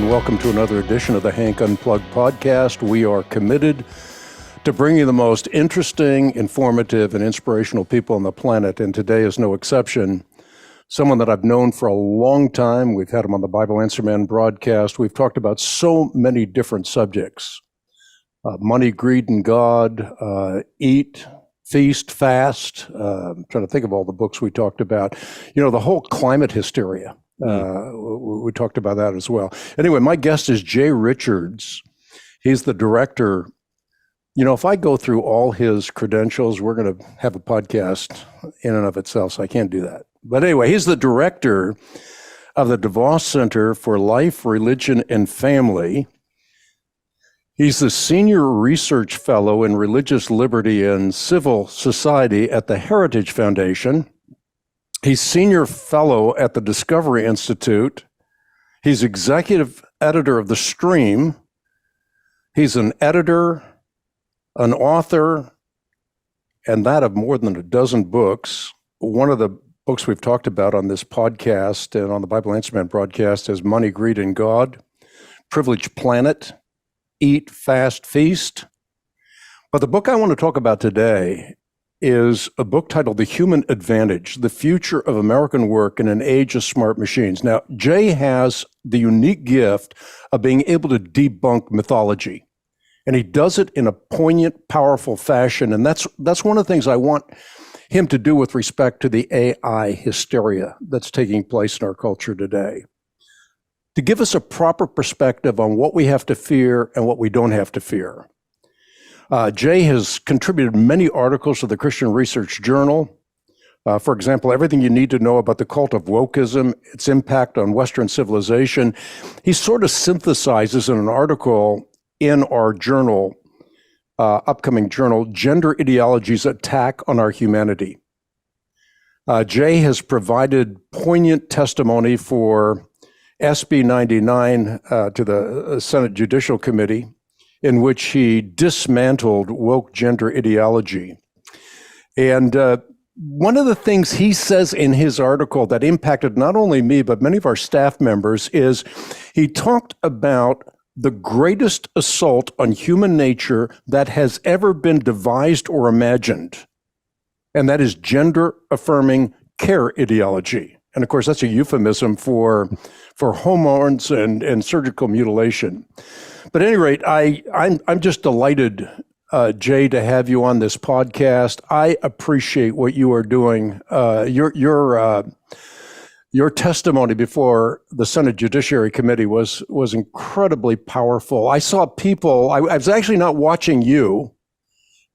and welcome to another edition of the Hank Unplugged podcast. We are committed to bringing the most interesting, informative, and inspirational people on the planet, and today is no exception. Someone that I've known for a long time. We've had him on the Bible Answer Man broadcast. We've talked about so many different subjects. Money, greed, and God, eat, feast, fast. I'm trying to think of all the books we talked about. You know, the whole climate hysteria. We talked about that as well. Anyway, my guest is Jay Richards. He's the director. You know, if I go through all his credentials, we're going to have a podcast in and of itself, so I can't do that. But anyway, he's the director of the DeVos Center for Life, Religion, and Family. He's the senior research fellow in religious liberty and civil society at the Heritage Foundation. He's senior fellow at the Discovery Institute. He's executive editor of The Stream. He's an editor, an author, and that of more than a dozen books. One of the books we've talked about on this podcast and on the Bible Answer Man broadcast is Money, Greed, and God, Privileged Planet, Eat, Fast, Feast. But the book I want to talk about today is a book titled The Human Advantage, The Future of American Work in an Age of Smart Machines. Now, Jay has the unique gift of being able to debunk mythology, and he does it in a poignant, powerful fashion, and that's one of the things I want him to do with respect to the AI hysteria that's taking place in our culture today. To give us a proper perspective on what we have to fear and what we don't have to fear. Jay has contributed many articles to the Christian Research Journal. For example, everything you need to know about the cult of wokeism, its impact on Western civilization. He sort of synthesizes in an article in our journal, upcoming journal, Gender Ideologies Attack on Our Humanity. Jay has provided poignant testimony for SB 99 to the Senate Judicial Committee, in which he dismantled woke gender ideology. And one of the things he says in his article that impacted not only me, but many of our staff members is he talked about the greatest assault on human nature that has ever been devised or imagined. And that is gender-affirming care ideology. And of course, that's a euphemism for hormones and surgical mutilation. But at any rate, I'm just delighted, Jay, to have you on this podcast. I appreciate what you are doing. Your testimony before the Senate Judiciary Committee was incredibly powerful. I saw people. I was actually not watching you.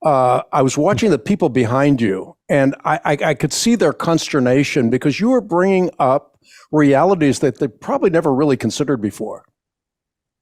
I was watching the people behind you, and I could see their consternation because you were bringing up realities that they probably never really considered before.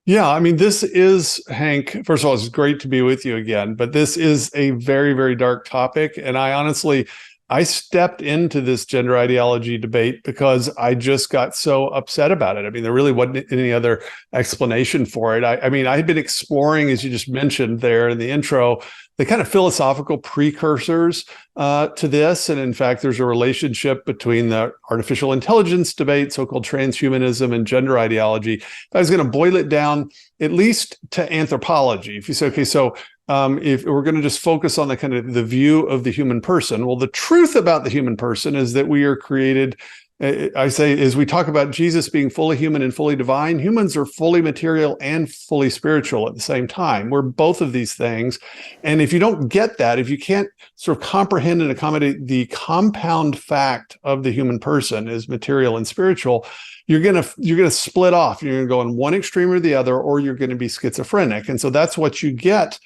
Yeah, I mean, this is, Hank, first of all, it's great to be with you again, but this is a very, very dark topic. And I stepped into this gender ideology debate because I just got so upset about it. I mean, there really wasn't any other explanation for it. I mean, I had been exploring, as you just mentioned there in the intro, the kind of philosophical precursors to this. And in fact, there's a relationship between the artificial intelligence debate, so-called transhumanism, and gender ideology. If I was going to boil it down, at least to anthropology, if you say, okay, so if we're going to just focus on the kind of the view of the human person, well, the truth about the human person is that we are created, I say, as we talk about Jesus being fully human and fully divine, humans are fully material and fully spiritual at the same time. We're both of these things. And if you don't get that, if you can't sort of comprehend and accommodate the compound fact of the human person as material and spiritual, you're gonna split off. You're gonna go in one extreme or the other, or you're going to be schizophrenic. And so that's what you get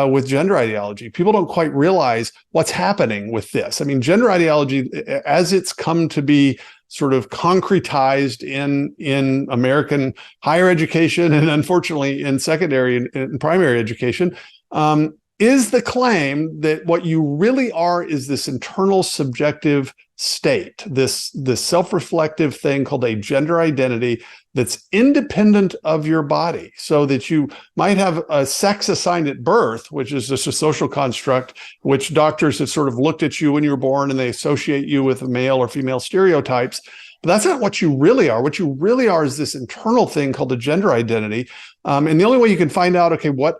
with gender ideology. People don't quite realize what's happening with this. I mean, gender ideology, as it's come to be sort of concretized in American higher education and unfortunately in secondary and primary education, is the claim that what you really are is this internal subjective state, this self-reflective thing called a gender identity that's independent of your body, so that you might have a sex assigned at birth, which is just a social construct, which doctors have sort of looked at you when you were born and they associate you with male or female stereotypes. But that's not what you really are. What you really are is this internal thing called a gender identity. And the only way you can find out, okay, what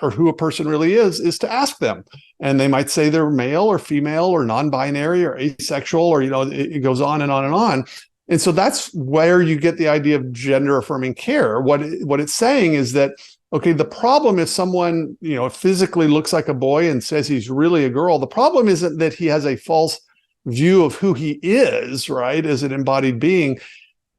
or who a person really is to ask them. And they might say they're male or female or non-binary or asexual, or, it goes on and on and on. And so that's where you get the idea of gender affirming care. What it's saying is that, okay, the problem is someone, physically looks like a boy and says he's really a girl. The problem isn't that he has a false view of who he is, right, as an embodied being.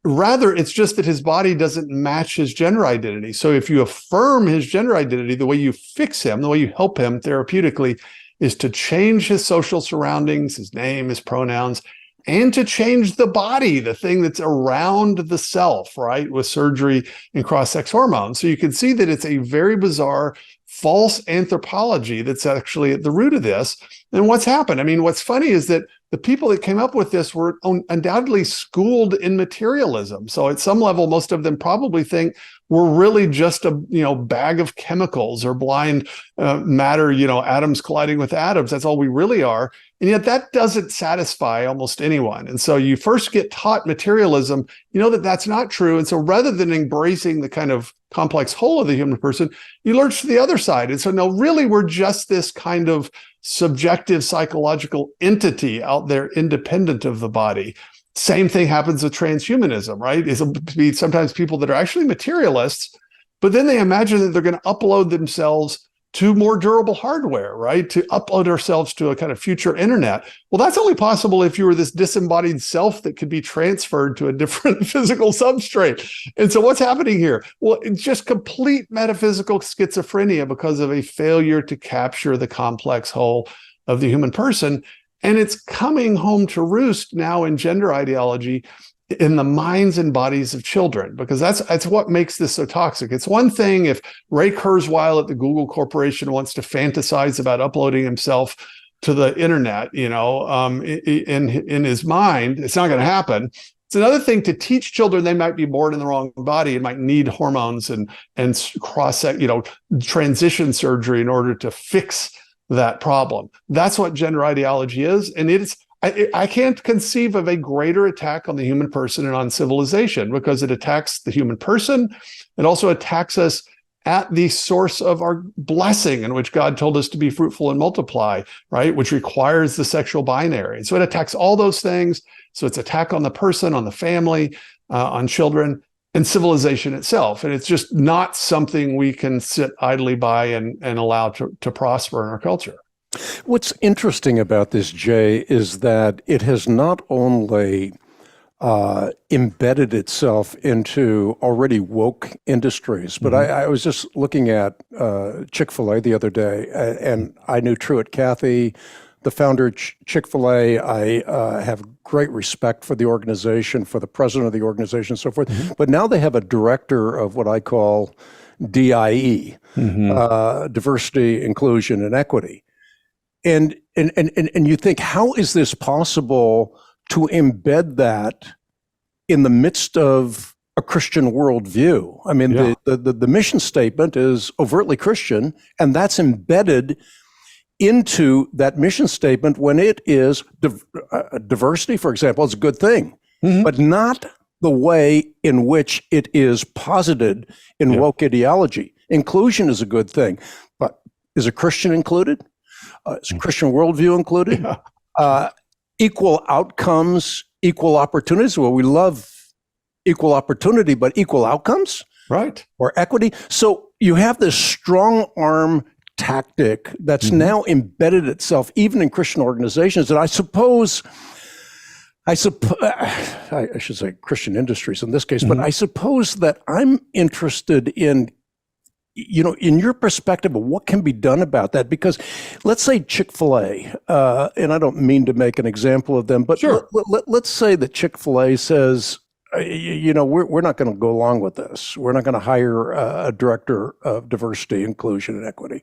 Rather, it's just that his body doesn't match his gender identity. So if you affirm his gender identity, the way you fix him, the way you help him therapeutically, is to change his social surroundings, his name, his pronouns, and to change the body, the thing that's around the self, right, with surgery and cross-sex hormones. So you can see that it's a very bizarre, false anthropology that's actually at the root of this. And what's happened? I mean, what's funny is that the people that came up with this were undoubtedly schooled in materialism. So at some level, most of them probably think we're really just a bag of chemicals or blind matter, atoms colliding with atoms. That's all we really are. And yet that doesn't satisfy almost anyone. And so you first get taught materialism, that that's not true. And so rather than embracing the kind of complex whole of the human person, you lurch to the other side. And so no, really, we're just this kind of subjective psychological entity out there independent of the body. Same thing happens with transhumanism, right? It'll be sometimes people that are actually materialists, but then they imagine that they're going to upload themselves to more durable hardware, right? To upload ourselves to a kind of future internet. Well, that's only possible if you were this disembodied self that could be transferred to a different physical substrate. And so what's happening here? Well, it's just complete metaphysical schizophrenia because of a failure to capture the complex whole of the human person. And it's coming home to roost now in gender ideology in the minds and bodies of children, because that's what makes this so toxic. It's one thing if Ray Kurzweil at the Google Corporation wants to fantasize about uploading himself to the internet, in his mind. It's not going to happen. It's another thing to teach children they might be born in the wrong body and might need hormones and transition surgery in order to fix that problem. That's what gender ideology is, and I can't conceive of a greater attack on the human person and on civilization, because it attacks the human person. It also attacks us at the source of our blessing, in which God told us to be fruitful and multiply, right? Which requires the sexual binary. So it attacks all those things. So it's attack on the person, on the family, on children, and civilization itself. And it's just not something we can sit idly by and allow to prosper in our culture. What's interesting about this, Jay, is that it has not only embedded itself into already woke industries, but I was just looking at Chick-fil-A the other day, and I knew Truett Cathy, the founder of Chick-fil-A. I have great respect for the organization, for the president of the organization, and so forth. But now they have a director of what I call DIE, diversity, inclusion, and equity. And you think, how is this possible to embed that in the midst of a Christian worldview? I mean, the mission statement is overtly Christian, and that's embedded into that mission statement when it is diversity, for example, is a good thing, but not the way in which it is posited in woke ideology. Inclusion is a good thing, but is a Christian included? Is a Christian worldview included? Equal outcomes, equal opportunities. Well, we love equal opportunity, but equal outcomes? Right. Or equity. So you have this strong arm tactic that's now embedded itself even in Christian organizations. And I should say Christian industries in this case, but I suppose that I'm interested in in your perspective of what can be done about that, because let's say Chick-fil-A, and I don't mean to make an example of them, but let's say that Chick-fil-A says, we're not going to go along with this. We're not going to hire a director of diversity, inclusion, and equity.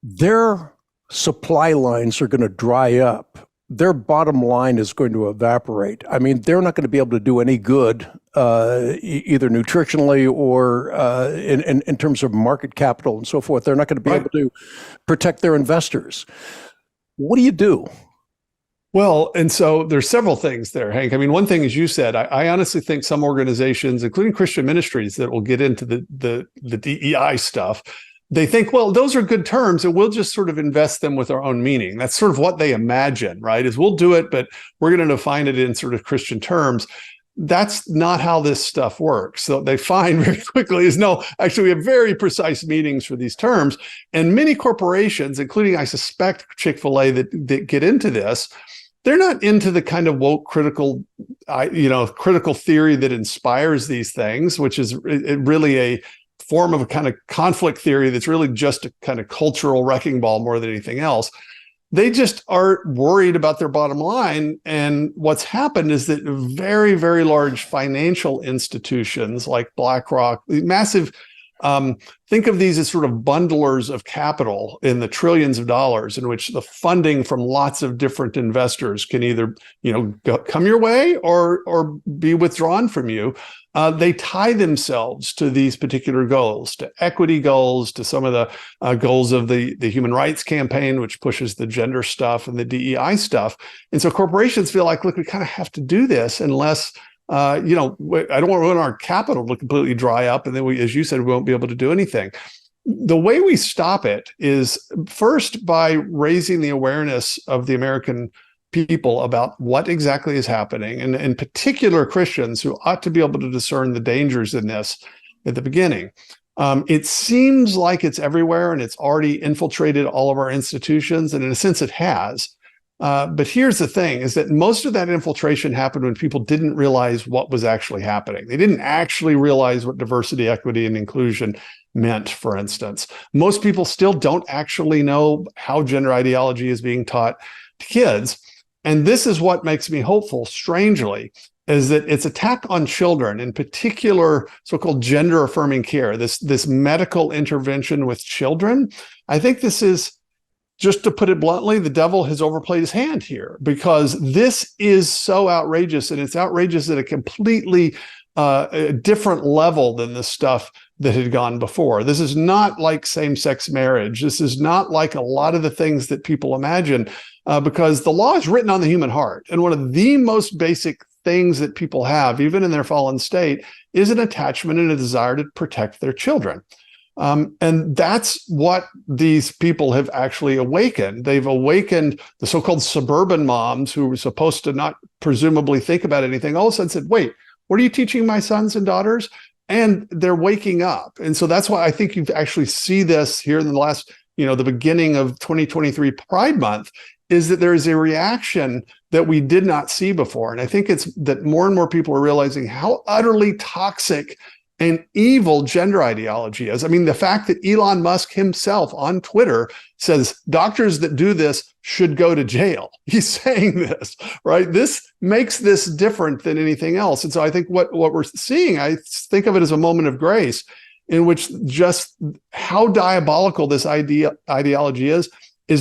Their supply lines are going to dry up. Their bottom line is going to evaporate. I mean, they're not going to be able to do any good, either nutritionally or in terms of market capital and so forth. They're not going to be able to protect their investors. What do you do? Well, and so there's several things there, Hank. I mean, one thing, as you said, I honestly think some organizations, including Christian ministries, that will get into the DEI stuff, they think, well, those are good terms, and we'll just sort of invest them with our own meaning. That's sort of what they imagine, right? Is we'll do it, but we're going to define it in sort of Christian terms. That's not how this stuff works. So they find very quickly is no, actually, we have very precise meanings for these terms. And many corporations, including, I suspect, Chick-fil-A, that get into this, they're not into the kind of woke critical theory that inspires these things, which is really a form of a kind of conflict theory that's really just a kind of cultural wrecking ball more than anything else. They just are worried about their bottom line. And what's happened is that very, very large financial institutions like BlackRock, massive, think of these as sort of bundlers of capital in the trillions of dollars, in which the funding from lots of different investors can either, come your way or be withdrawn from you. They tie themselves to these particular goals, to equity goals, to some of the goals of the Human Rights Campaign, which pushes the gender stuff and the DEI stuff. And so corporations feel like, look, we kind of have to do this unless, I don't want our capital to completely dry up. And then we, as you said, we won't be able to do anything. The way we stop it is first by raising the awareness of the American people about what exactly is happening, and in particular Christians who ought to be able to discern the dangers in this at the beginning. It seems like it's everywhere and it's already infiltrated all of our institutions, and in a sense it has. But here's the thing, is that most of that infiltration happened when people didn't realize what was actually happening. They didn't actually realize what diversity, equity, and inclusion meant, for instance. Most people still don't actually know how gender ideology is being taught to kids. And this is what makes me hopeful, strangely, is that its attack on children, in particular so-called gender-affirming care, this medical intervention with children, I think this is, just to put it bluntly, the devil has overplayed his hand here, because this is so outrageous, and it's outrageous at a completely different level than the stuff that had gone before. This is not like same-sex marriage. This is not like a lot of the things that people imagine, because the law is written on the human heart. And one of the most basic things that people have, even in their fallen state, is an attachment and a desire to protect their children. And that's what these people have actually awakened. They've awakened the so-called suburban moms who were supposed to not presumably think about anything. All of a sudden said, wait, what are you teaching my sons and daughters? And they're waking up. And so that's why I think you actually see this here in the last, the beginning of 2023 Pride Month, is that there is a reaction that we did not see before. And I think it's that more and more people are realizing how utterly toxic and evil gender ideology is. I mean, the fact that Elon Musk himself on Twitter says doctors that do this should go to jail. He's saying this, right? This makes this different than anything else. And so I think what we're seeing, I think of it as a moment of grace in which just how diabolical this ideology is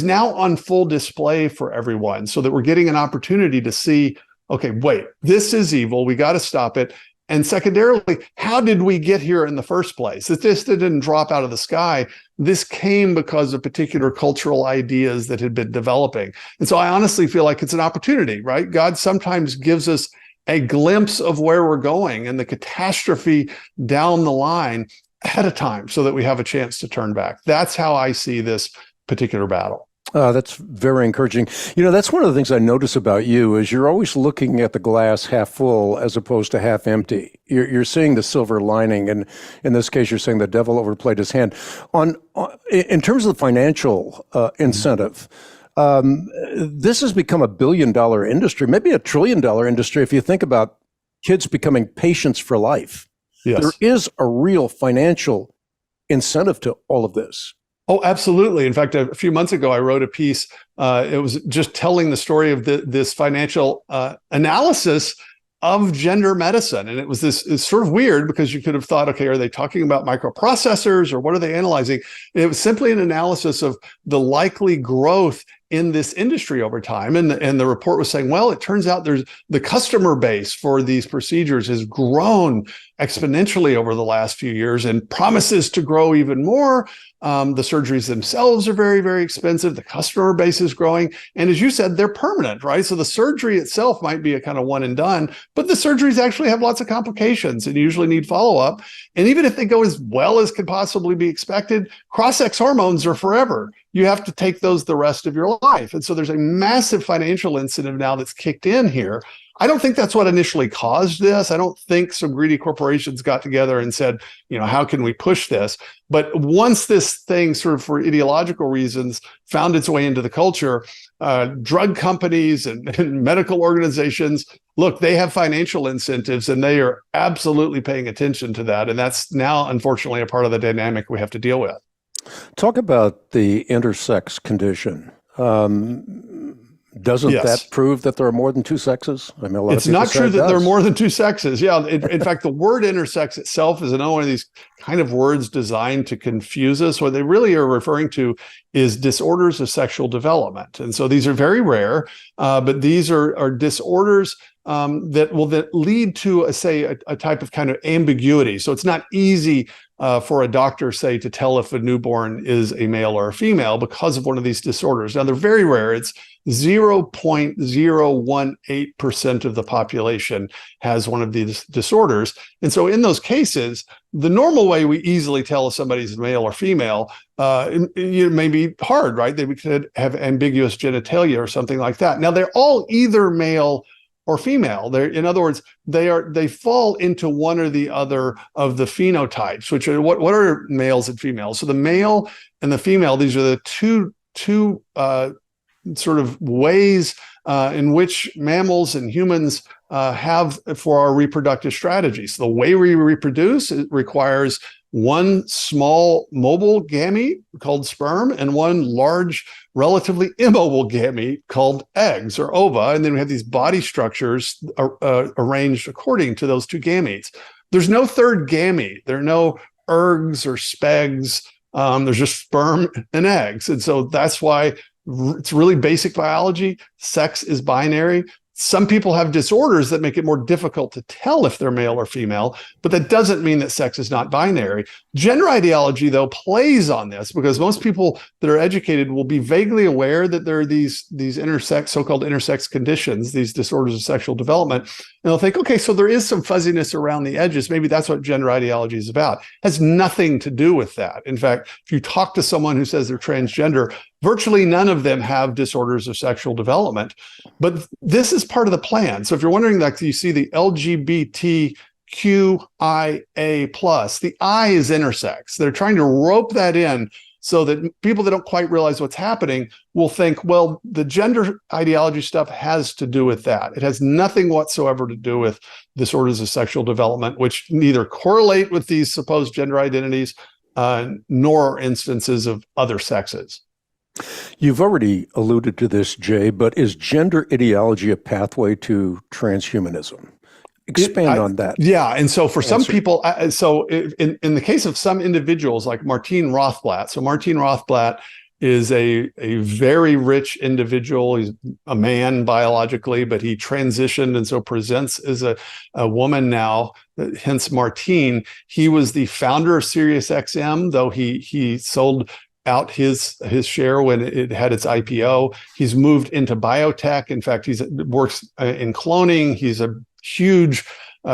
now on full display for everyone, so that we're getting an opportunity to see, okay, wait, this is evil. We got to stop it. And secondarily, how did we get here in the first place? This didn't drop out of the sky. This came because of particular cultural ideas that had been developing. And so I honestly feel like it's an opportunity, right? God sometimes gives us a glimpse of where we're going and the catastrophe down the line ahead of time so that we have a chance to turn back. That's how I see this particular battle. That's very encouraging. That's one of the things I notice about you is you're always looking at the glass half full as opposed to half empty. You're seeing the silver lining, and in this case, you're saying the devil overplayed his hand. In terms of the financial incentive, this has become $1 billion industry, maybe $1 trillion industry if you think about kids becoming patients for life. Yes. There is a real financial incentive to all of this. Oh, absolutely. In fact, a few months ago, I wrote a piece. It was just telling the story of this financial analysis of gender medicine. And it's sort of weird because you could have thought, okay, are they talking about microprocessors or what are they analyzing? And it was simply an analysis of the likely growth in this industry over time. And the report was saying, well, it turns out there's the customer base for these procedures has grown exponentially over the last few years and promises to grow even more. The surgeries themselves are very, very expensive. The customer base is growing. And as you said, they're permanent, right? So the surgery itself might be a kind of one and done, but the surgeries actually have lots of complications and usually need follow-up. And even if they go as well as could possibly be expected, cross-sex hormones are forever. You have to take those the rest of your life. And so there's a massive financial incentive now that's kicked in here. I don't think that's what initially caused this. I don't think some greedy corporations got together and said, how can we push this? But once this thing sort of for ideological reasons found its way into the culture, drug companies and medical organizations, look, they have financial incentives and they are absolutely paying attention to that. And that's now, unfortunately, a part of the dynamic we have to deal with. Talk about the intersex condition. Doesn't that prove that there are more than two sexes? I mean, it's not true that there are more than two sexes. Yeah. In fact, the word intersex itself is another one of these kind of words designed to confuse us. What they really are referring to is disorders of sexual development. And so these are very rare, but these are disorders that lead to, a type of kind of ambiguity. So it's not easy for a doctor, say, to tell if a newborn is a male or a female because of one of these disorders. Now, they're very rare. It's 0.018% of the population has one of these disorders. And so in those cases, the normal way we easily tell if somebody's male or female, it may be hard, right? They could have ambiguous genitalia or something like that. Now, they're all either male or female. In other words, they fall into one or the other of the phenotypes, which are what are males and females. So the male and the female, these are the two sort of ways in which mammals and humans have for our reproductive strategies. So the way we reproduce, it requires one small mobile gamete called sperm and one large, relatively immobile gamete called eggs or ova. And then we have these body structures arranged according to those two gametes. There's no third gamete. There are no ergs or spegs. There's just sperm and eggs. And so that's why it's really basic biology. Sex is binary. Some people have disorders that make it more difficult to tell if they're male or female, but that doesn't mean that sex is not binary. Gender ideology, though, plays on this because most people that are educated will be vaguely aware that there are these intersex, so-called intersex conditions, these disorders of sexual development. And they'll think, okay, so there is some fuzziness around the edges. Maybe that's what gender ideology is about. It has nothing to do with that. In fact, if you talk to someone who says they're transgender, virtually none of them have disorders of sexual development, but this is part of the plan. So if you're wondering, like you see the LGBTQIA+, the I is intersex. They're trying to rope that in so that people that don't quite realize what's happening will think, well, the gender ideology stuff has to do with that. It has nothing whatsoever to do with disorders of sexual development, which neither correlate with these supposed gender identities, nor instances of other sexes. You've already alluded to this, Jay, but is gender ideology a pathway to transhumanism? Expand on that. Yeah. And so for some people, so in the case of some individuals like Martine Rothblatt, so Martine Rothblatt is a very rich individual. He's a man biologically, but he transitioned and so presents as a woman now, hence Martine. He was the founder of SiriusXM, though he sold out his share when it had its IPO. He's moved into biotech. In fact, he works in cloning. He's a huge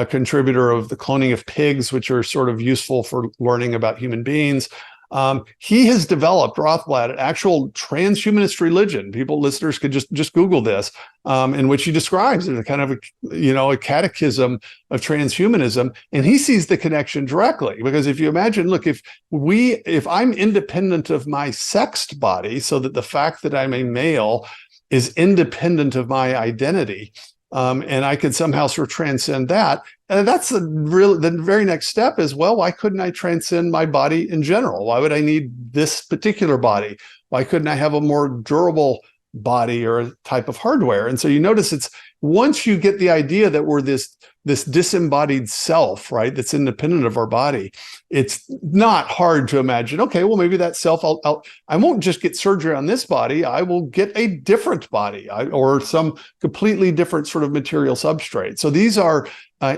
contributor of the cloning of pigs, which are sort of useful for learning about human beings. He has developed, Rothblatt, an actual transhumanist religion. Listeners could just Google this, in which he describes it as a kind of a catechism of transhumanism. And he sees the connection directly, because if you imagine, look, if I'm independent of my sexed body, so that the fact that I'm a male is independent of my identity, and I could somehow sort of transcend that. And that's the very next step is, well, why couldn't I transcend my body in general? Why would I need this particular body? Why couldn't I have a more durable body or a type of hardware. And so you notice it's once you get the idea that we're this disembodied self, right, that's independent of our body, it's not hard to imagine, okay, well, maybe that self, I won't just get surgery on this body, I will get a different body or some completely different sort of material substrate. So these are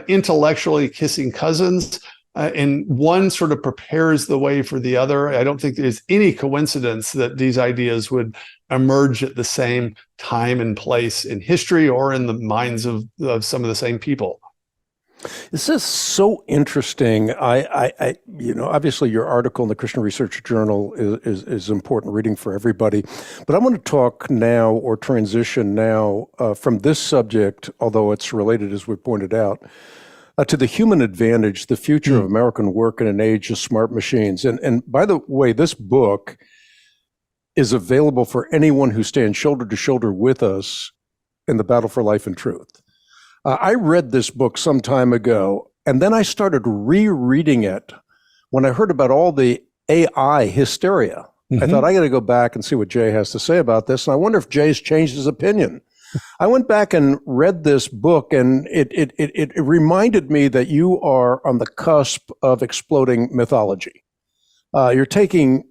intellectually kissing cousins. And one sort of prepares the way for the other. I don't think there's any coincidence that these ideas would emerge at the same time and place in history or in the minds of some of the same people. This is so interesting. I obviously your article in the Christian Research Journal is important reading for everybody, but I want to talk now or transition now from this subject, although it's related, as we pointed out, to the human advantage, the future of American work in an age of smart machines. And by the way, this book is available for anyone who stands shoulder to shoulder with us in the battle for life and truth. I read this book some time ago, and then I started rereading it when I heard about all the AI hysteria. I thought, I got to go back and see what Jay has to say about this. And I wonder if Jay's changed his opinion. I went back and read this book, and it reminded me that you are on the cusp of exploding mythology. You're taking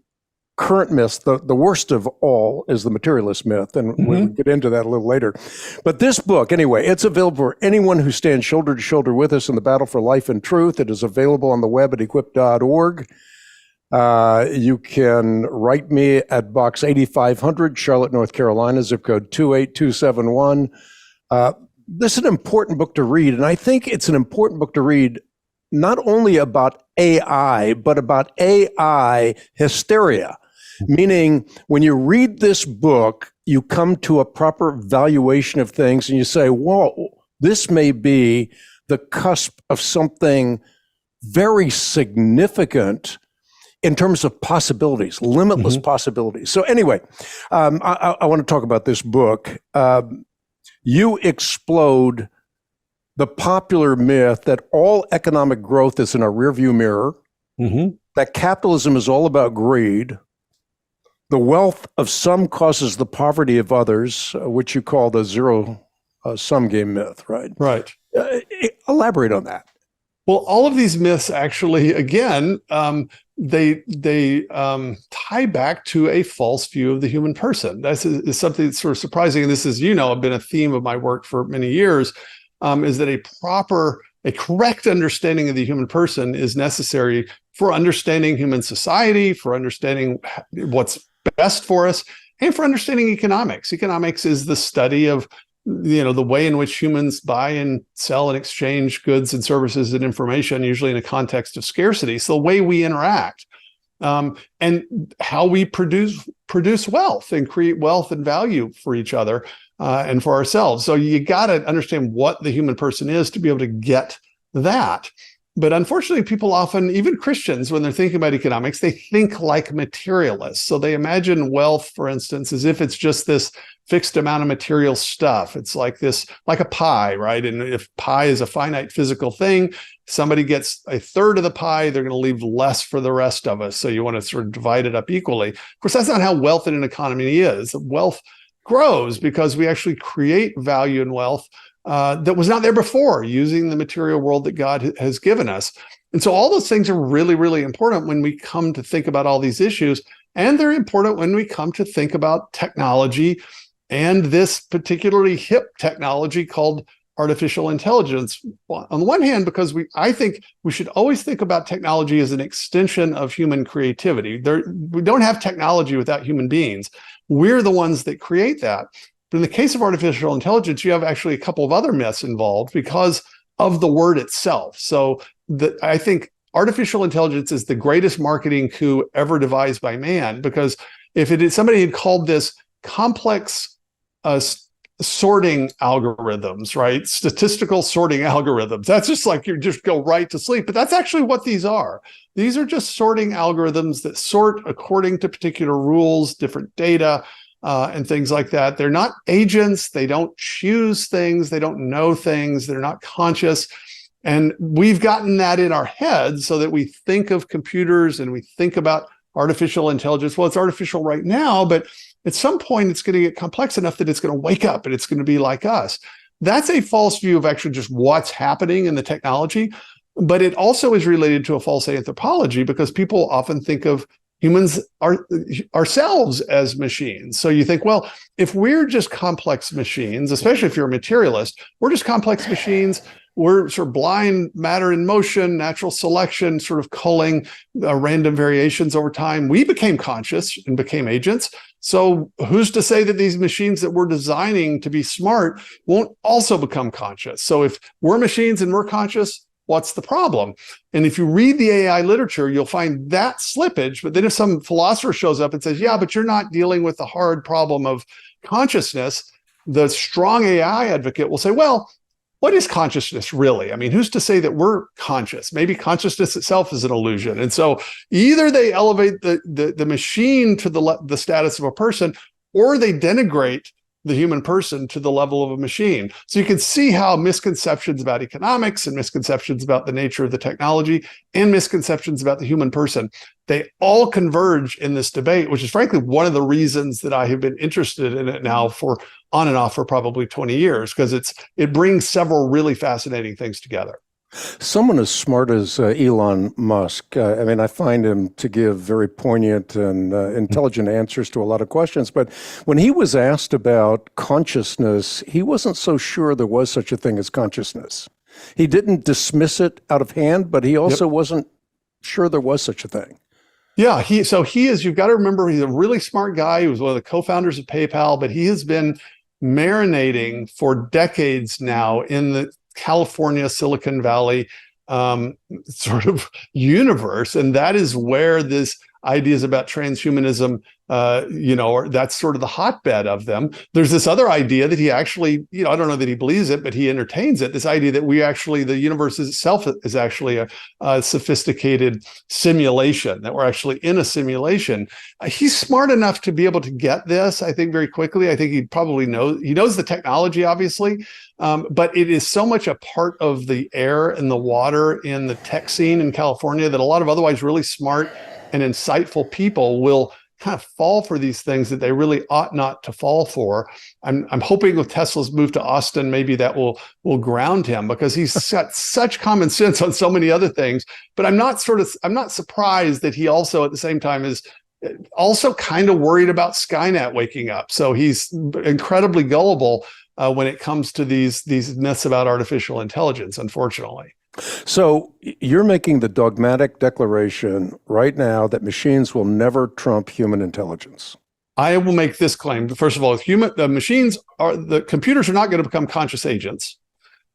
current myths, the worst of all is the materialist myth, and we'll get into that a little later. But this book, anyway, it's available for anyone who stands shoulder to shoulder with us in the battle for life and truth. It is available on the web at equip.org. You can write me at Box 8500, Charlotte, North Carolina, zip code 28271. This is an important book to read, and I think it's an important book to read not only about AI, but about AI hysteria, meaning when you read this book, you come to a proper valuation of things and you say, whoa, this may be the cusp of something very significant in terms of possibilities, limitless possibilities. So anyway, I want to talk about this book. You explode the popular myth that all economic growth is in a rearview mirror, that capitalism is all about greed, the wealth of some causes the poverty of others, which you call the zero-sum game myth, right? Right. Elaborate on that. Well, all of these myths actually, again, they tie back to a false view of the human person. This is something that's sort of surprising, and this is, been a theme of my work for many years, is that a correct understanding of the human person is necessary for understanding human society, for understanding what's best for us, and for understanding economics. Economics is the study of the way in which humans buy and sell and exchange goods and services and information, usually in a context of scarcity. So the way we interact, and how we produce wealth and create wealth and value for each other and for ourselves. So you got to understand what the human person is to be able to get that. But unfortunately, people often, even Christians, when they're thinking about economics, they think like materialists. So they imagine wealth, for instance, as if it's just this fixed amount of material stuff. It's like a pie, right? And if pie is a finite physical thing, somebody gets a third of the pie, they're going to leave less for the rest of us. So you want to sort of divide it up equally. Of course, that's not how wealth in an economy is. Wealth grows because we actually create value and wealth that was not there before, using the material world that God has given us. And so all those things are really, really important when we come to think about all these issues. And they're important when we come to think about technology and this particularly hip technology called artificial intelligence. On the one hand, because I think we should always think about technology as an extension of human creativity. We don't have technology without human beings. We're the ones that create that. But in the case of artificial intelligence, you have actually a couple of other myths involved because of the word itself. So I think artificial intelligence is the greatest marketing coup ever devised by man, because if somebody had called this complex sorting algorithms, right? Statistical sorting algorithms. That's just like you just go right to sleep. But that's actually what these are. These are just sorting algorithms that sort according to particular rules, different data, and things like that. They're not agents. They don't choose things. They don't know things. They're not conscious. And we've gotten that in our heads so that we think of computers and we think about artificial intelligence. Well, it's artificial right now, but at some point it's going to get complex enough that it's going to wake up and it's going to be like us. That's a false view of actually just what's happening in the technology. But it also is related to a false anthropology, because people often think of humans ourselves as machines. So you think, well, if we're just complex machines, especially if you're a materialist, we're just complex machines. We're sort of blind matter in motion, natural selection, sort of culling random variations over time. We became conscious and became agents. So who's to say that these machines that we're designing to be smart won't also become conscious? So if we're machines and we're conscious, what's the problem? And if you read the AI literature, you'll find that slippage. But then if some philosopher shows up and says, yeah, but you're not dealing with the hard problem of consciousness, the strong AI advocate will say, well, what is consciousness really? I mean, who's to say that we're conscious? Maybe consciousness itself is an illusion. And so either they elevate the machine to the status of a person, or they denigrate the human person to the level of a machine. So you can see how misconceptions about economics and misconceptions about the nature of the technology and misconceptions about the human person, they all converge in this debate, which is frankly one of the reasons that I have been interested in it now for on and off for probably 20 years, because it brings several really fascinating things together. Someone as smart as Elon Musk, I mean, I find him to give very poignant and intelligent answers to a lot of questions. But when he was asked about consciousness, he wasn't so sure there was such a thing as consciousness. He didn't dismiss it out of hand, but he also wasn't sure there was such a thing. Yeah, he is, you've got to remember, he's a really smart guy. He was one of the co-founders of PayPal, but he has been marinating for decades now in the California, Silicon Valley sort of universe. And that is where this ideas about transhumanism, that's sort of the hotbed of them. There's this other idea that he actually, I don't know that he believes it, but he entertains it. This idea that the universe itself is actually a sophisticated simulation, that we're actually in a simulation. He's smart enough to be able to get this, I think, very quickly. I think he probably knows the technology, obviously, but it is so much a part of the air and the water in the tech scene in California that a lot of otherwise really smart and insightful people will kind of fall for these things that they really ought not to fall for. I'm hoping with Tesla's move to Austin, maybe that will ground him, because he's got such common sense on so many other things. But I'm not surprised that he also at the same time is also kind of worried about Skynet waking up. So he's incredibly gullible when it comes to these myths about artificial intelligence, unfortunately. So you're making the dogmatic declaration right now that machines will never trump human intelligence. I will make this claim. First of all, the computers are not going to become conscious agents.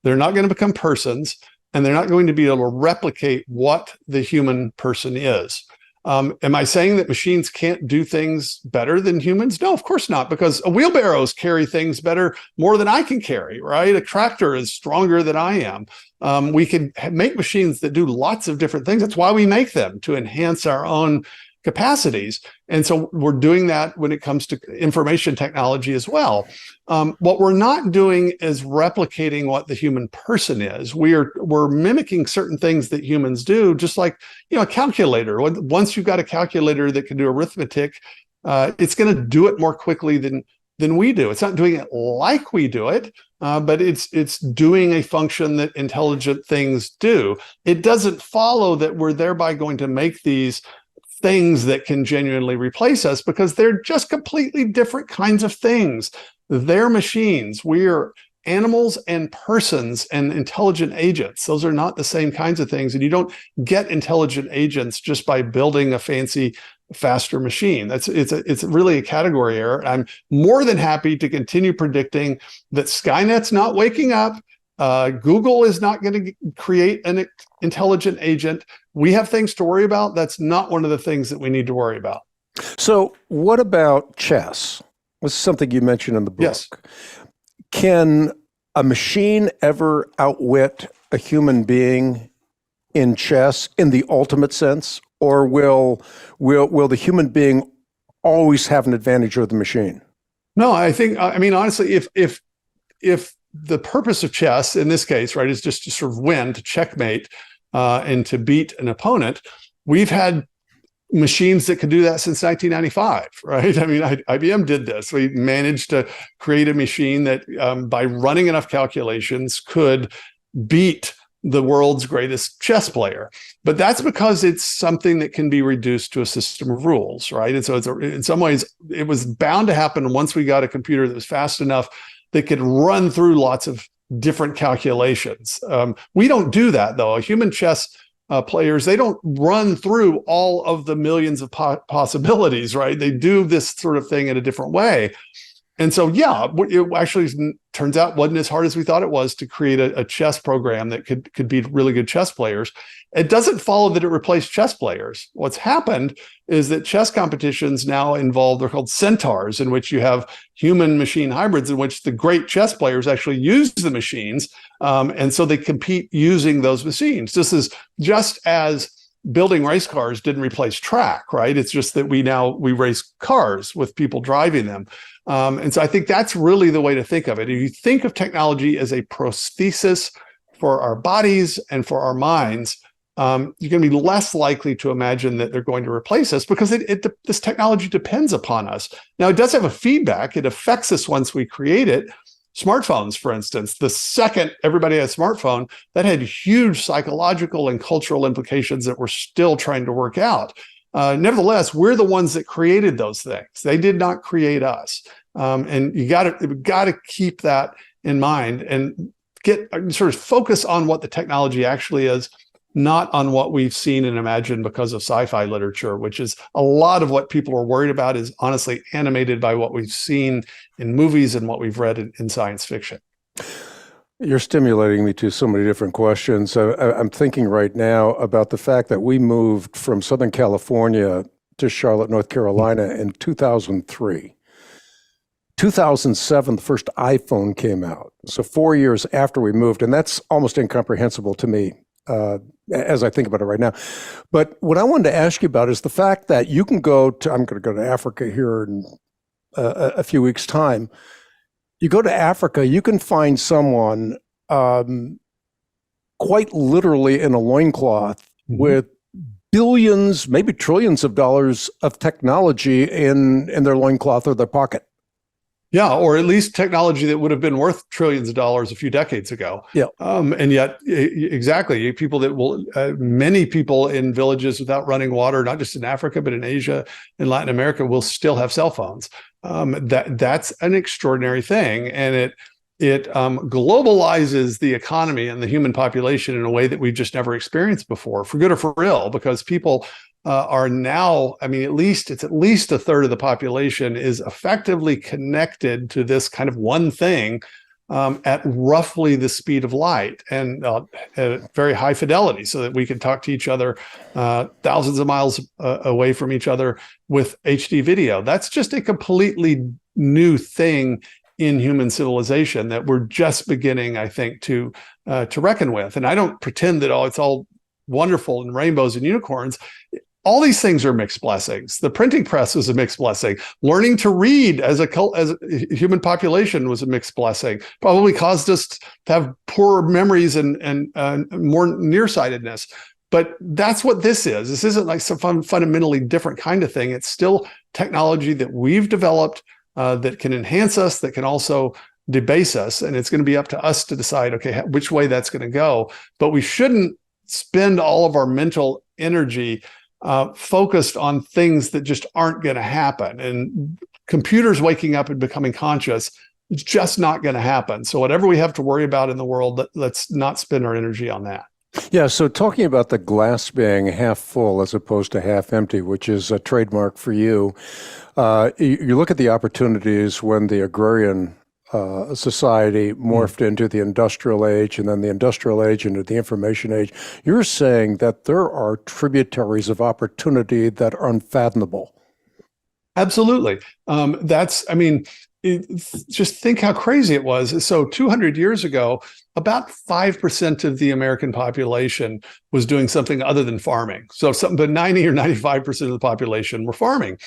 They're not going to become persons, and they're not going to be able to replicate what the human person is. Am I saying that machines can't do things better than humans? No, of course not, because wheelbarrows carry things more than I can carry, right? A tractor is stronger than I am. We can make machines that do lots of different things. That's why we make them, to enhance our own capacities. And so we're doing that when it comes to information technology as well. What we're not doing is replicating what the human person is. We're mimicking certain things that humans do, just like, a calculator. Once you've got a calculator that can do arithmetic, it's going to do it more quickly than we do. It's not doing it like we do it, but it's doing a function that intelligent things do. It doesn't follow that we're thereby going to make these things that can genuinely replace us, because they're just completely different kinds of things. They're machines. We're animals and persons and intelligent agents. Those are not the same kinds of things. And you don't get intelligent agents just by building a fancy, faster machine. It's really a category error. I'm more than happy to continue predicting that Skynet's not waking up. Google is not going to create an intelligent agent. We have things to worry about. That's not one of the things that we need to worry about. So what about chess? This is something you mentioned in the book. Yes. Can a machine ever outwit a human being in chess in the ultimate sense? Or will the human being always have an advantage over the machine? No, honestly, if the purpose of chess in this case, right, is just to sort of win, to checkmate, and to beat an opponent, we've had machines that could do that since 1995, right? I mean, IBM did this. We managed to create a machine that by running enough calculations could beat the world's greatest chess player. But that's because it's something that can be reduced to a system of rules, right? And so in some ways, it was bound to happen once we got a computer that was fast enough that could run through lots of different calculations. We don't do that, though. Human chess players, they don't run through all of the millions of possibilities, right? They do this sort of thing in a different way. And so, yeah, it actually turns out wasn't as hard as we thought it was to create a chess program that could beat really good chess players. It doesn't follow that it replaced chess players. What's happened is that chess competitions now involve, they're called centaurs, in which you have human-machine hybrids in which the great chess players actually use the machines. And so they compete using those machines. This is just as building race cars didn't replace track, right? It's just that we race cars with people driving them. And so I think that's really the way to think of it. If you think of technology as a prosthesis for our bodies and for our minds, you're going to be less likely to imagine that they're going to replace us because this technology depends upon us. Now, it does have a feedback. It affects us once we create it. Smartphones, for instance, the second everybody had a smartphone, that had huge psychological and cultural implications that we're still trying to work out. Nevertheless, we're the ones that created those things. They did not create us. And you got to keep that in mind and get sort of focus on what the technology actually is, not on what we've seen and imagined because of sci-fi literature, which is a lot of what people are worried about is honestly animated by what we've seen in movies and what we've read in science fiction. You're stimulating me to so many different questions. I'm thinking right now about the fact that we moved from Southern California to Charlotte, North Carolina in 2003. 2007, the first iPhone came out. So 4 years after we moved, and that's almost incomprehensible to me as I think about it right now. But what I wanted to ask you about is the fact that you can I'm going to go to Africa here in a few weeks' time. You go to Africa, you can find someone quite literally in a loincloth with billions, maybe trillions of dollars of technology in their loincloth or their pocket. Yeah, or at least technology that would have been worth trillions of dollars a few decades ago. Yeah. And yet, exactly, many people in villages without running water, not just in Africa, but in Asia and Latin America, will still have cell phones. That's an extraordinary thing. And it globalizes the economy and the human population in a way that we've just never experienced before, for good or for ill, because people are now, it's at least a third of the population is effectively connected to this kind of one thing at roughly the speed of light and at very high fidelity, so that we can talk to each other thousands of miles away from each other with HD video. That's just a completely new thing in human civilization that we're just beginning, I think, to reckon with. And I don't pretend that it's all wonderful and rainbows and unicorns. All these things are mixed blessings. The printing press was a mixed blessing. Learning to read as a human population was a mixed blessing. Probably caused us to have poorer memories and more nearsightedness. But that's what this is. This isn't like some fundamentally different kind of thing. It's still technology that we've developed that can enhance us, that can also debase us. And it's going to be up to us to decide, okay, which way that's going to go. But we shouldn't spend all of our mental energy focused on things that just aren't going to happen. And computers waking up and becoming conscious, it's just not going to happen. So whatever we have to worry about in the world, let's not spend our energy on that. Yeah, so talking about the glass being half full as opposed to half empty, which is a trademark for you, you look at the opportunities when the agrarian society morphed into the industrial age, and then the industrial age into the information age. You're saying that there are tributaries of opportunity that are unfathomable. Absolutely. Just think how crazy it was. So 200 years ago, about 5% of the American population was doing something other than farming. But 90 or 95% of the population were farming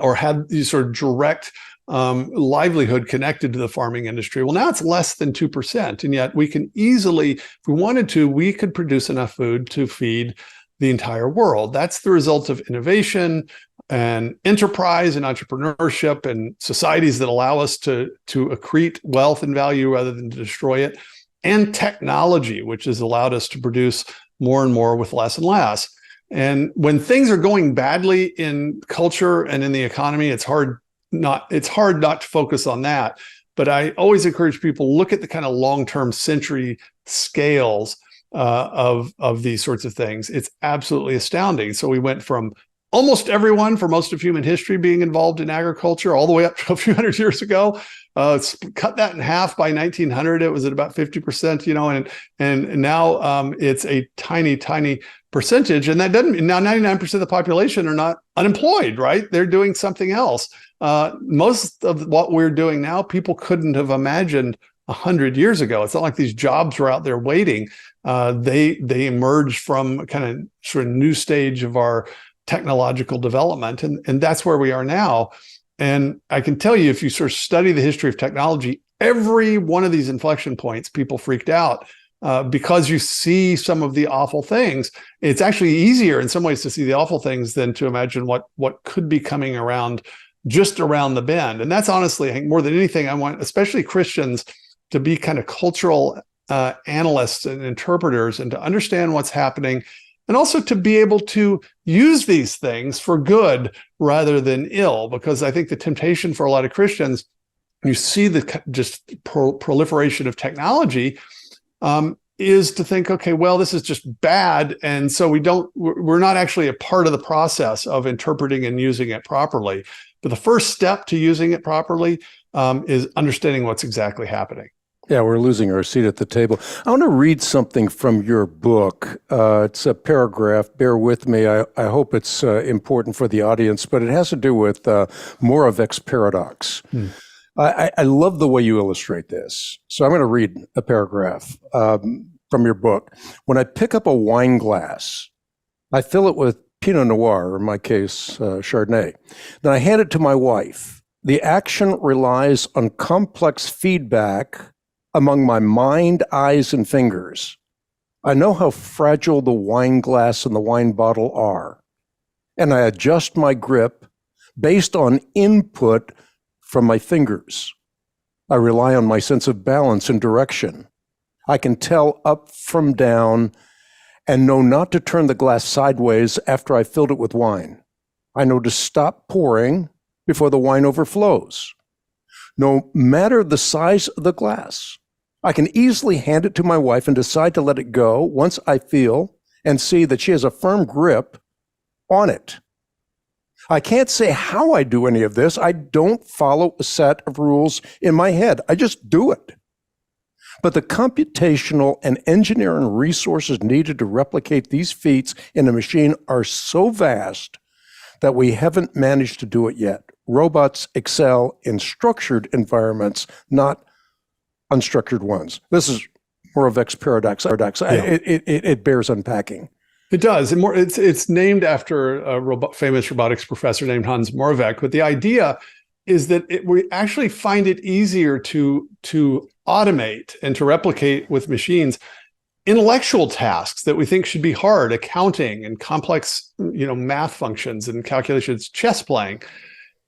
or had these sort of direct livelihood connected to the farming industry. Well, now it's less than 2%. And yet we can easily, if we wanted to, we could produce enough food to feed the entire world. That's the result of innovation and enterprise and entrepreneurship and societies that allow us to accrete wealth and value rather than to destroy it, and technology, which has allowed us to produce more and more with less and less. And when things are going badly in culture and in the economy, it's hard not to focus on that. But I always encourage people, look at the kind of long-term century scales of these sorts of things. It's absolutely astounding. So we went from almost everyone for most of human history being involved in agriculture all the way up to a few hundred years ago. Cut that in half by 1900. It was at about 50%, and now it's a tiny percentage. And that doesn't, now 99% of the population are not unemployed, right? They're doing something else. Most of what we're doing now, people couldn't have imagined 100 years ago. It's not like these jobs were out there waiting. They emerged from a kind of sort of new stage of our technological development, and that's where we are now. And I can tell you, if you sort of study the history of technology, every one of these inflection points, people freaked out because you see some of the awful things. It's actually easier in some ways to see the awful things than to imagine what could be coming around, just around the bend. And that's honestly, I think, more than anything, I want especially Christians to be kind of cultural analysts and interpreters, and to understand what's happening, and also to be able to use these things for good rather than ill. Because I think the temptation for a lot of Christians, you see the just proliferation of technology, is to think, okay, well, this is just bad, and so we're not actually a part of the process of interpreting and using it properly. But the first step to using it properly is understanding what's exactly happening. Yeah, we're losing our seat at the table. I want to read something from your book. It's a paragraph. Bear with me. I hope it's important for the audience, but it has to do with Moravec's paradox. I love the way you illustrate this. So I'm going to read a paragraph from your book. When I pick up a wine glass, I fill it with Pinot Noir, or in my case, Chardonnay. Then I hand it to my wife. The action relies on complex feedback among my mind, eyes, and fingers. I know how fragile the wine glass and the wine bottle are, and I adjust my grip based on input from my fingers. I rely on my sense of balance and direction. I can tell up from down and know not to turn the glass sideways after I filled it with wine. I know to stop pouring before the wine overflows. No matter the size of the glass, I can easily hand it to my wife and decide to let it go once I feel and see that she has a firm grip on it. I can't say how I do any of this. I don't follow a set of rules in my head. I just do it. But the computational and engineering resources needed to replicate these feats in a machine are so vast that we haven't managed to do it yet. Robots excel in structured environments, not unstructured ones. This is Moravec's paradox. Yeah. It bears unpacking. It does. And it's named after a famous robotics professor named Hans Moravec. But the idea is that we actually find it easier to automate and to replicate with machines intellectual tasks that we think should be hard, accounting and complex, math functions and calculations, chess playing.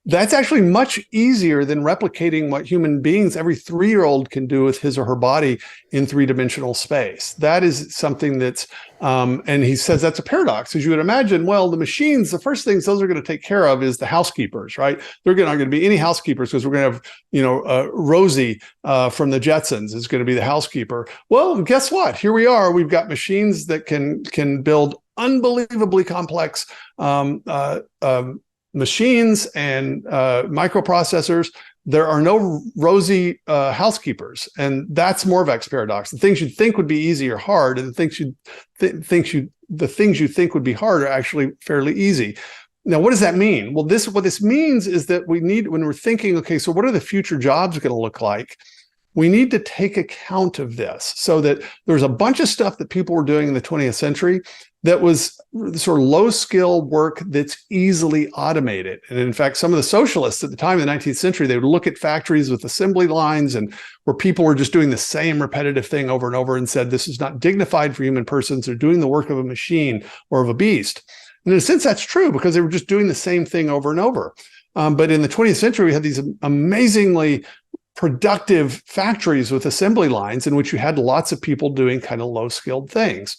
That's actually much easier than replicating what human beings, every 3-year-old can do with his or her body in 3-dimensional space. That is something that's, and he says that's a paradox. As you would imagine, well, the machines, the first things those are going to take care of is the housekeepers, right? They're not going to be any housekeepers because we're going to have, Rosie from the Jetsons is going to be the housekeeper. Well, guess what? Here we are. We've got machines that can build unbelievably complex machines and microprocessors. There are no rosy housekeepers, and that's Moravec's paradox. The things you'd think would be easy are hard, and the things you think would be hard are actually fairly easy. Now, what does that mean? Well, what this means is that we need, when we're thinking, okay, so what are the future jobs going to look like? we need to take account of this, so that there's a bunch of stuff that people were doing in the 20th century that was sort of low skill work that's easily automated. And in fact, some of the socialists at the time in the 19th century, they would look at factories with assembly lines and where people were just doing the same repetitive thing over and over and said, this is not dignified for human persons. They're doing the work of a machine or of a beast. And in a sense, that's true, because they were just doing the same thing over and over. But in the 20th century, we had these amazingly productive factories with assembly lines in which you had lots of people doing kind of low skilled things.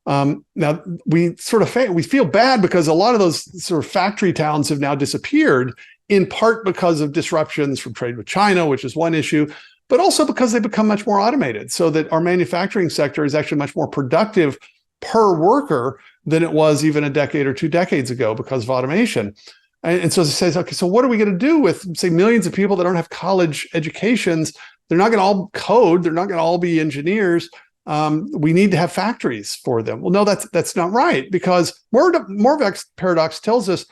Now we feel bad because a lot of those sort of factory towns have now disappeared, in part because of disruptions from trade with China, which is one issue, but also because they become much more automated, so that our manufacturing sector is actually much more productive per worker than it was even a decade or 2 decades ago because of automation. And so it says, okay, so what are we going to do with, say, millions of people that don't have college educations? They're not going to all code. They're not going to all be engineers. We need to have factories for them. Well, no, that's not right, because Moravec's paradox tells us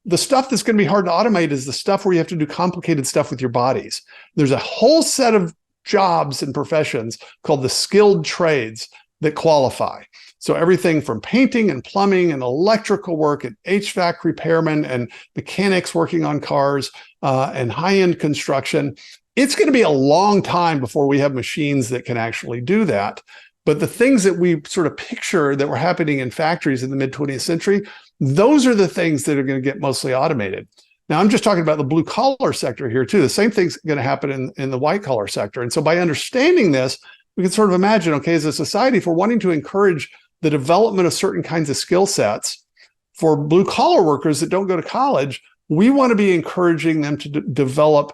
the stuff that's going to be hard to automate is the stuff where you have to do complicated stuff with your bodies. There's a whole set of jobs and professions called the skilled trades that qualify. So everything from painting and plumbing and electrical work and HVAC repairmen and mechanics working on cars and high-end construction. It's going to be a long time before we have machines that can actually do that. But the things that we sort of picture that were happening in factories in the mid-20th century, those are the things that are going to get mostly automated. Now, I'm just talking about the blue-collar sector here, too. The same thing's going to happen in the white-collar sector. And so by understanding this, we can sort of imagine, okay, as a society, if we're wanting to encourage the development of certain kinds of skill sets for blue-collar workers that don't go to college, we want to be encouraging them to develop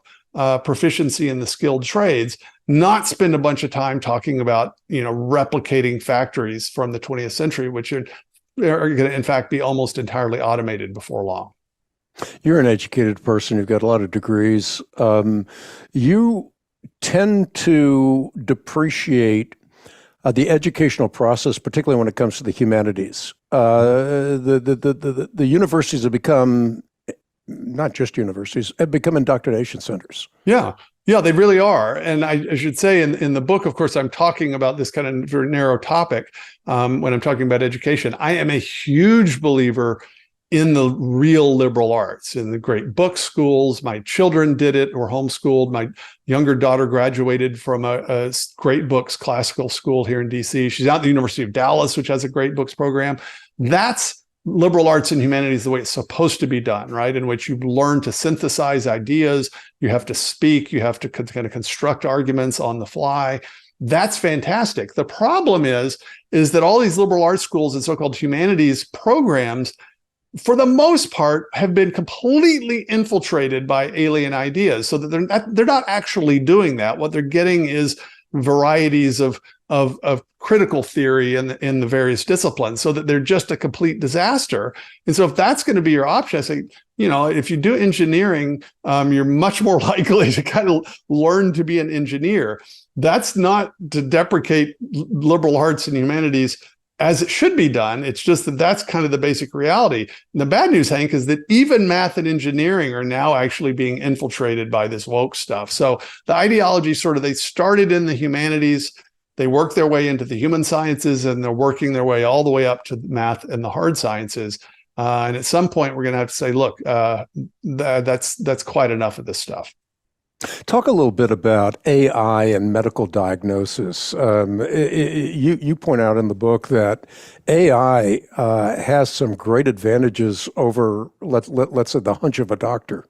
proficiency in the skilled trades, not spend a bunch of time talking about, replicating factories from the 20th century, which are going to, in fact, be almost entirely automated before long. You're an educated person. You've got a lot of degrees. You tend to depreciate the educational process, particularly when it comes to the humanities. The universities have become, not just universities, have become indoctrination centers. Yeah, they really are. And I should say in the book, of course, I'm talking about this kind of very narrow topic when I'm talking about education. I am a huge believer in the real liberal arts, in the great book schools. My children did it, were homeschooled. My younger daughter graduated from a great books classical school here in DC. She's out at the University of Dallas, which has a great books program. That's liberal arts and humanities the way it's supposed to be done, right? In which you learn to synthesize ideas, you have to speak, you have to kind of construct arguments on the fly. That's fantastic. The problem is that all these liberal arts schools and so-called humanities programs, for the most part, have been completely infiltrated by alien ideas, so that they're not actually doing that. What they're getting is varieties of critical theory in the various disciplines, so that they're just a complete disaster. And so if that's going to be your option, I say, if you do engineering, you're much more likely to kind of learn to be an engineer. That's not to deprecate liberal arts and humanities as it should be done. It's just that that's kind of the basic reality. And the bad news, Hank, is that even math and engineering are now actually being infiltrated by this woke stuff. So the ideology they started in the humanities, they work their way into the human sciences, and they're working their way all the way up to math and the hard sciences. And at some point, we're going to have to say, look, that's quite enough of this stuff. Talk a little bit about AI and medical diagnosis. You point out in the book that AI has some great advantages over, let's say, the hunch of a doctor.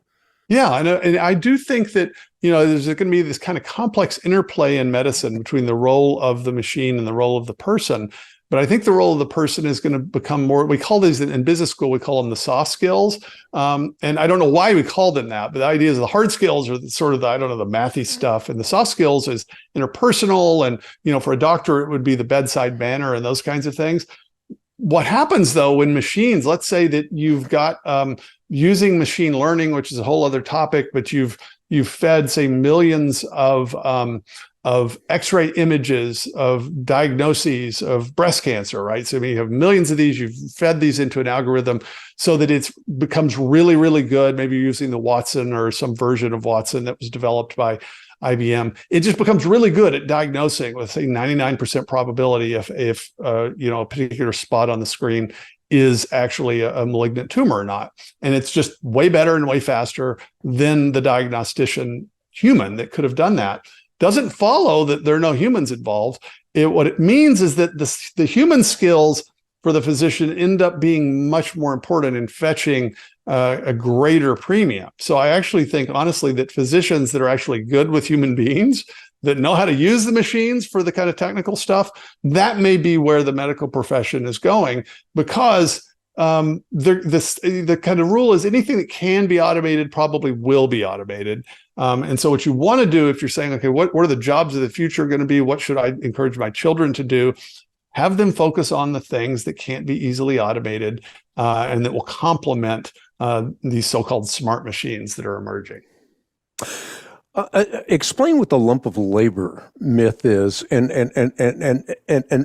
Yeah, and I do think that, there's going to be this kind of complex interplay in medicine between the role of the machine and the role of the person. But I think the role of the person is going to become more, we call these in business school, we call them the soft skills. And I don't know why we call them that, but the idea is the hard skills are sort of the mathy stuff. And the soft skills is interpersonal. And, for a doctor, it would be the bedside manner and those kinds of things. What happens, though, when machines, let's say that you've got using machine learning, which is a whole other topic, but you've fed, say, millions of X-ray images of diagnoses of breast cancer, right? So you have millions of these, you've fed these into an algorithm so that it becomes really, really good. Maybe using the Watson or some version of Watson that was developed by IBM, it just becomes really good at diagnosing with, say, 99% probability if a particular spot on the screen is actually a malignant tumor or not. And it's just way better and way faster than the diagnostician human that could have done that. Doesn't follow that there are no humans involved. What it means is that the human skills for the physician end up being much more important in fetching a greater premium. So I actually think, honestly, that physicians that are actually good with human beings, that know how to use the machines for the kind of technical stuff, that may be where the medical profession is going, because the kind of rule is anything that can be automated probably will be automated. And so what you want to do, if you're saying, okay, what are the jobs of the future going to be? What should I encourage my children to do? Have them focus on the things that can't be easily automated and that will complement these so-called smart machines that are emerging. Explain what the lump of labor myth is, and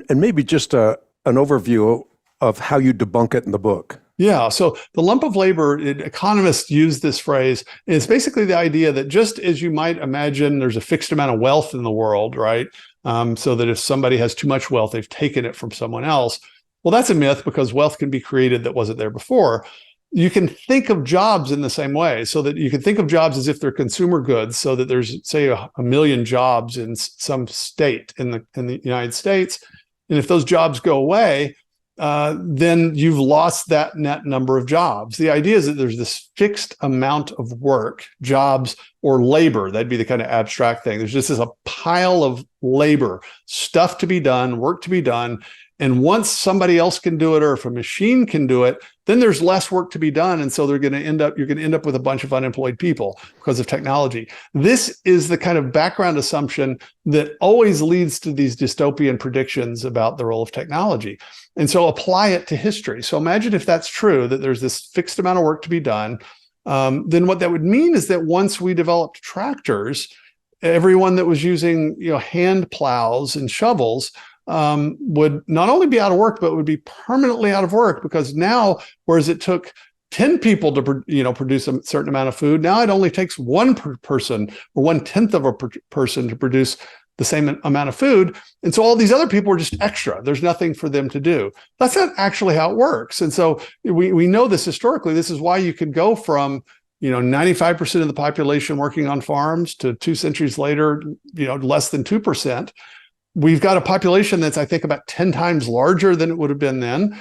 maybe just an overview of how you debunk it in the book. Yeah, so the lump of labor, economists use this phrase. It's basically the idea that just as you might imagine there's a fixed amount of wealth in the world, right? So that if somebody has too much wealth, they've taken it from someone else. Well, that's a myth, because wealth can be created that wasn't there before. You can think of jobs in the same way, so that you can think of jobs as if they're consumer goods, so that there's, say, a million jobs in some state in the United States. And if those jobs go away, then you've lost that net number of jobs. The idea is that there's this fixed amount of work, jobs or labor. That'd be the kind of abstract thing. There's just a pile of labor, stuff to be done, work to be done. And once somebody else can do it, or if a machine can do it, then there's less work to be done. And so you're going to end up with a bunch of unemployed people because of technology. This is the kind of background assumption that always leads to these dystopian predictions about the role of technology. And so apply it to history. So imagine if that's true, that there's this fixed amount of work to be done, then what that would mean is that once we developed tractors, everyone that was using hand plows and shovels would not only be out of work, but would be permanently out of work, because now, whereas it took 10 people to produce a certain amount of food, now it only takes one person or 1/10 of a person to produce the same amount of food. And so all these other people are just extra. There's nothing for them to do. That's not actually how it works. And so we know this historically. This is why you could go from 95% of the population working on farms to 2 centuries later, less than 2%. We've got a population that's, I think, about 10 times larger than it would have been then.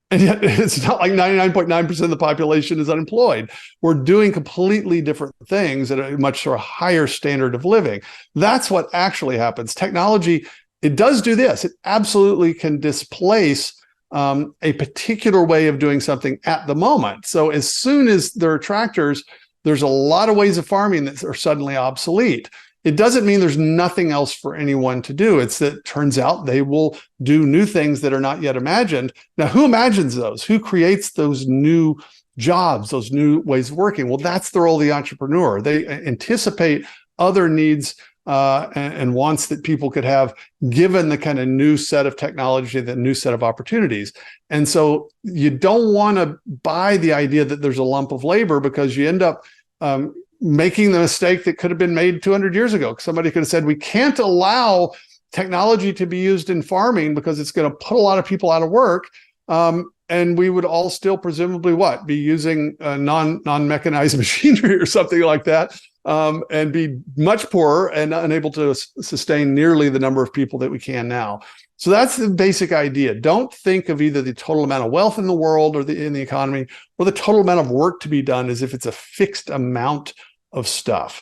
And yet it's not like 99.9% of the population is unemployed. We're doing completely different things at a much sort of higher standard of living. That's what actually happens. Technology, it does do this. It absolutely can displace a particular way of doing something at the moment. So as soon as there are tractors, there's a lot of ways of farming that are suddenly obsolete. It doesn't mean there's nothing else for anyone to do. It's that it turns out they will do new things that are not yet imagined. Now, who imagines those? Who creates those new jobs, those new ways of working? Well, that's the role of the entrepreneur. They anticipate other needs and wants that people could have, given the kind of new set of technology, the new set of opportunities. And so you don't want to buy the idea that there's a lump of labor, because you end up making the mistake that could have been made 200 years ago. Somebody could have said, we can't allow technology to be used in farming because it's going to put a lot of people out of work. And we would all still presumably be using non-mechanized machinery or something like that, and be much poorer and unable to sustain nearly the number of people that we can now. So that's the basic idea. Don't think of either the total amount of wealth in the world or in the economy, or the total amount of work to be done as if it's a fixed amount of stuff.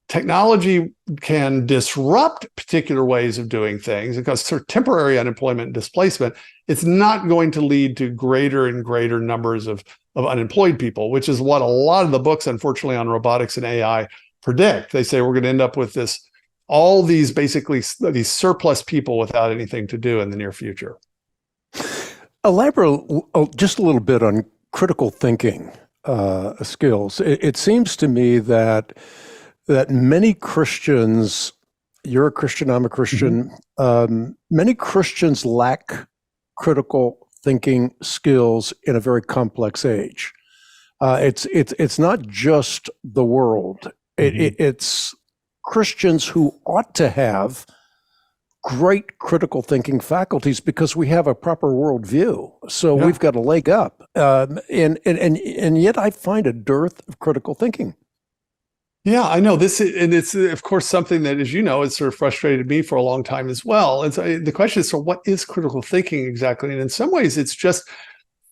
Technology can disrupt particular ways of doing things, because sort of temporary unemployment and displacement, it's not going to lead to greater and greater numbers of unemployed people, which is what a lot of the books, unfortunately, on robotics and AI predict. They say we're going to end up with all these surplus people without anything to do in the near future. Elaborate just a little bit on critical thinking skills. It seems to me that many Christians, you're a Christian, I'm a Christian, many Christians lack critical thinking skills in a very complex age. It's not just the world. It's Christians who ought to have great critical thinking faculties because we have a proper worldview. So we've got a leg up. And yet I find a dearth of critical thinking. Yeah, I know this, and it's of course something that, as you know, has sort of frustrated me for a long time as well. And so the question is, so what is critical thinking exactly? And in some ways, it's just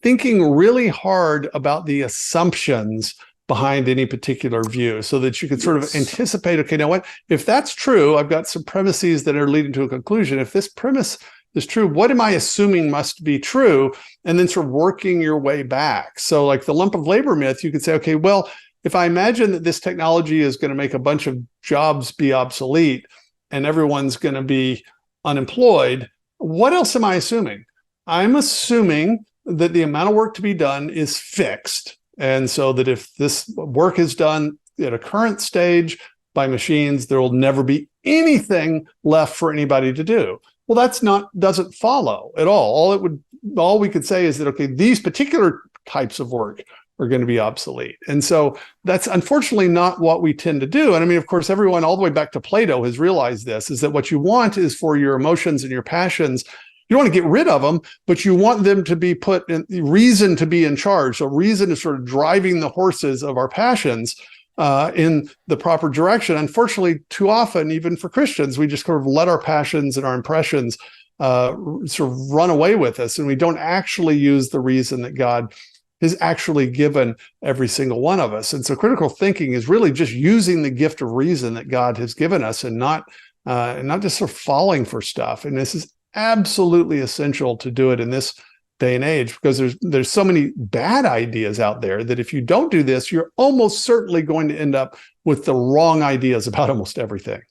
thinking really hard about the assumptions behind any particular view, so that you can sort of anticipate, okay, now what, if that's true, I've got some premises that are leading to a conclusion. If this premise is true, what am I assuming must be true? And then sort of working your way back. So like the lump of labor myth, you could say, okay, well, if I imagine that this technology is going to make a bunch of jobs be obsolete and everyone's going to be unemployed, what else am I assuming? I'm assuming that the amount of work to be done is fixed. And so that if this work is done at a current stage by machines, there will never be anything left for anybody to do. Well, doesn't follow at all. All we could say is that, okay, these particular types of work are going to be obsolete. And so that's unfortunately not what we tend to do. And I mean, of course, everyone all the way back to Plato has realized this, is that what you want is for your emotions and your passions. You don't want to get rid of them, but you want them to be put in reason to be in charge. So reason is sort of driving the horses of our passions in the proper direction. Unfortunately, too often, even for Christians, we just sort of let our passions and our impressions sort of run away with us. And we don't actually use the reason that God has actually given every single one of us. And so critical thinking is really just using the gift of reason that God has given us, and not just sort of falling for stuff. And this is absolutely essential to do it in this day and age, because there's so many bad ideas out there that if you don't do this, you're almost certainly going to end up with the wrong ideas about almost everything.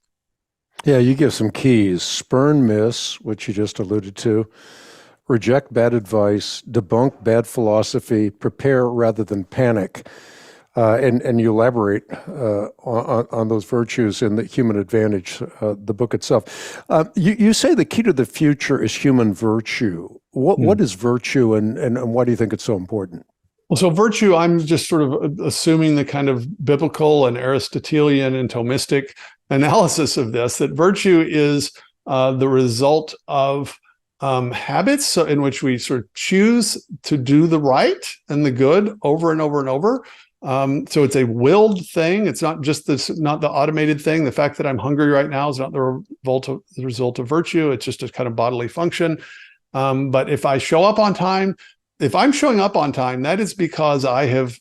Yeah, you give some keys: spurn myths, which you just alluded to, reject bad advice, debunk bad philosophy, prepare rather than panic. And you elaborate on those virtues in the Human Advantage, the book itself. You say the key to the future is human virtue. What is virtue, and why do you think it's so important? Well, so virtue, I'm just sort of assuming the kind of biblical and Aristotelian and Thomistic analysis of this, that virtue is the result of habits in which we sort of choose to do the right and the good over and over and over. So it's a willed thing. It's not just not the automated thing. The fact that I'm hungry right now is not the result of virtue. It's just a kind of bodily function. But if I show up on time, if I'm showing up on time, that is because I have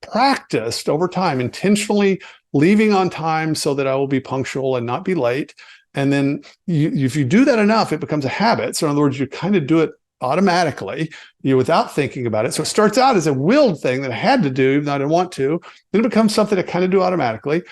practiced over time, intentionally leaving on time so that I will be punctual and not be late. And then if you do that enough, it becomes a habit. So in other words, you kind of do it automatically, without thinking about it. So it starts out as a willed thing that I had to do, even though I didn't want to. Then it becomes something I kind of do automatically.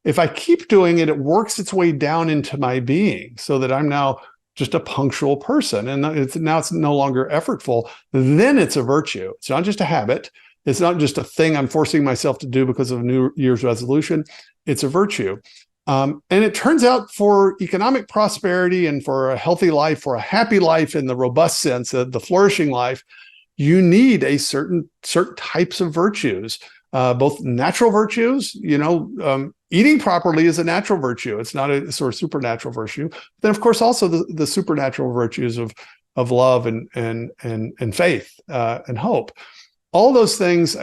If I keep doing it, it works its way down into my being, so that I'm now just a punctual person. And it's no longer effortful. Then it's a virtue. It's not just a habit. It's not just a thing I'm forcing myself to do because of a New Year's resolution. It's a virtue. And it turns out, for economic prosperity and for a healthy life, for a happy life in the robust sense, the flourishing life, you need a certain types of virtues, both natural virtues. Eating properly is a natural virtue. It's not a sort of supernatural virtue. Then, of course, also the supernatural virtues of love and faith and hope. All those things,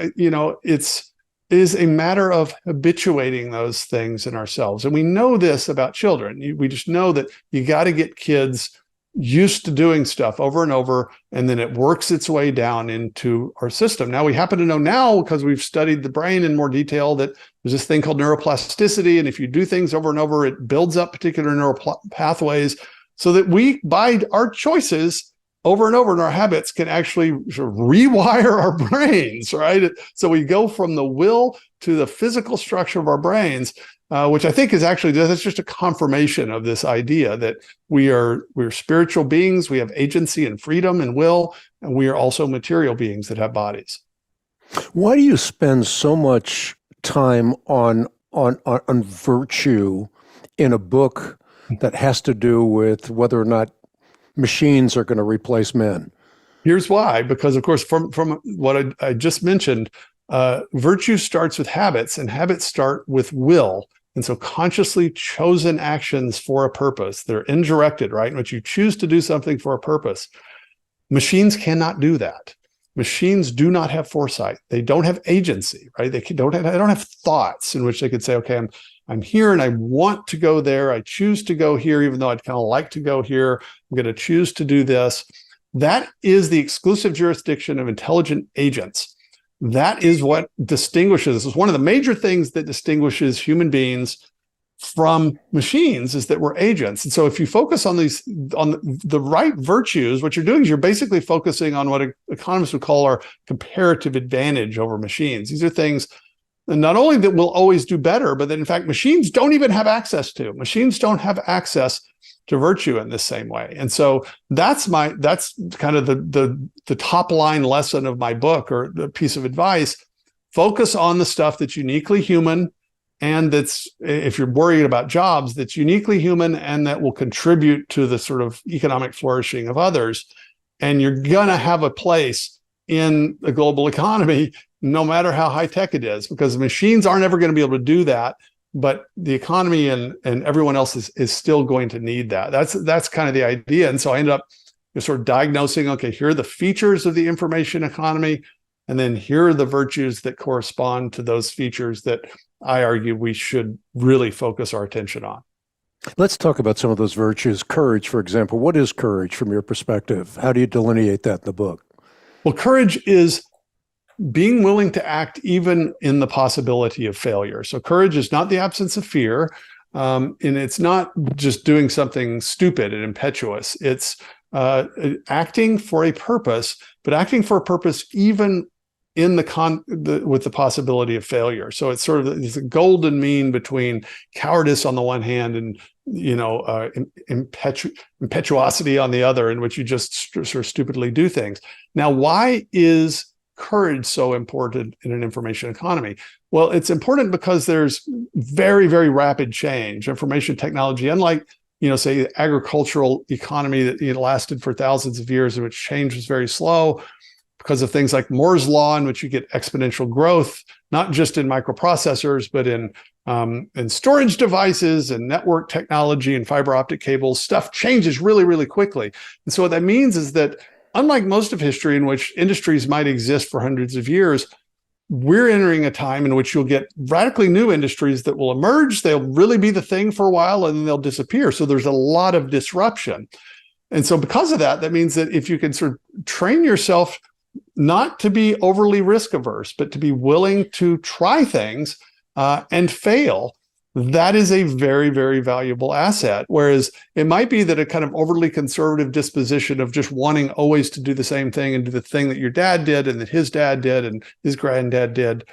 is a matter of habituating those things in ourselves. And we know this about children. We just know that you got to get kids used to doing stuff over and over, and then it works its way down into our system. Now, we happen to know now, because we've studied the brain in more detail, that there's this thing called neuroplasticity. And if you do things over and over, it builds up particular neural pathways, so that we, by our choices over and over in our habits, can actually sort of rewire our brains, right? So we go from the will to the physical structure of our brains, which I think is actually, that's just a confirmation of this idea that we're spiritual beings. We have agency and freedom and will, and we are also material beings that have bodies. Why do you spend so much time on virtue in a book that has to do with whether or not machines are going to replace men? Here's why. Because, of course, from what I just mentioned, virtue starts with habits, and habits start with will. And so consciously chosen actions for a purpose, they're indirected, right? In which you choose to do something for a purpose. Machines cannot do that. Machines do not have foresight. They don't have agency, right? They don't have thoughts in which they could say, okay, I'm here and I want to go there. I choose to go here, even though I'd kind of like to go here. I'm going to choose to do this. That is the exclusive jurisdiction of intelligent agents. That is what distinguishes, this is one of the major things that distinguishes human beings from machines, is that we're agents. And so if you focus on the right virtues, what you're doing is you're basically focusing on what economists would call our comparative advantage over machines. These are things not only that will always do better, but that in fact machines don't even have access to. Machines don't have access to virtue in the same way. And so that's kind of the top line lesson of my book, or the piece of advice. Focus on the stuff that's uniquely human, and that's, if you're worried about jobs, that's uniquely human and that will contribute to the sort of economic flourishing of others. And you're gonna have a place in the global economy, no matter how high tech it is, because machines aren't ever going to be able to do that. But the economy and everyone else is still going to need that. That's kind of the idea. And so I ended up sort of diagnosing, okay, here are the features of the information economy, and then here are the virtues that correspond to those features that I argue we should really focus our attention on. Let's talk about some of those virtues. Courage, for example. What is courage from your perspective? How do you delineate that in the book? Well, courage is being willing to act even in the possibility of failure. So courage is not the absence of fear, and it's not just doing something stupid and impetuous. It's acting for a purpose, but acting for a purpose even in with the possibility of failure. So it's sort of, it's a golden mean between cowardice on the one hand and impetuosity on the other, in which you just sort of stupidly do things. Now, why is courage so important in an information economy? Well, it's important because there's very, very rapid change. Information technology, unlike, say the agricultural economy that lasted for thousands of years, in which change was very slow because of things like Moore's law, in which you get exponential growth, not just in microprocessors, but in storage devices and network technology and fiber optic cables. Stuff changes really, really quickly. And so what that means is that, unlike most of history in which industries might exist for hundreds of years, we're entering a time in which you'll get radically new industries that will emerge. They'll really be the thing for a while and then they'll disappear. So there's a lot of disruption. And so because of that, that means that if you can sort of train yourself not to be overly risk averse, but to be willing to try things and fail, that is a very, very valuable asset. Whereas it might be that a kind of overly conservative disposition of just wanting always to do the same thing and do the thing that your dad did and that his dad did and his granddad did,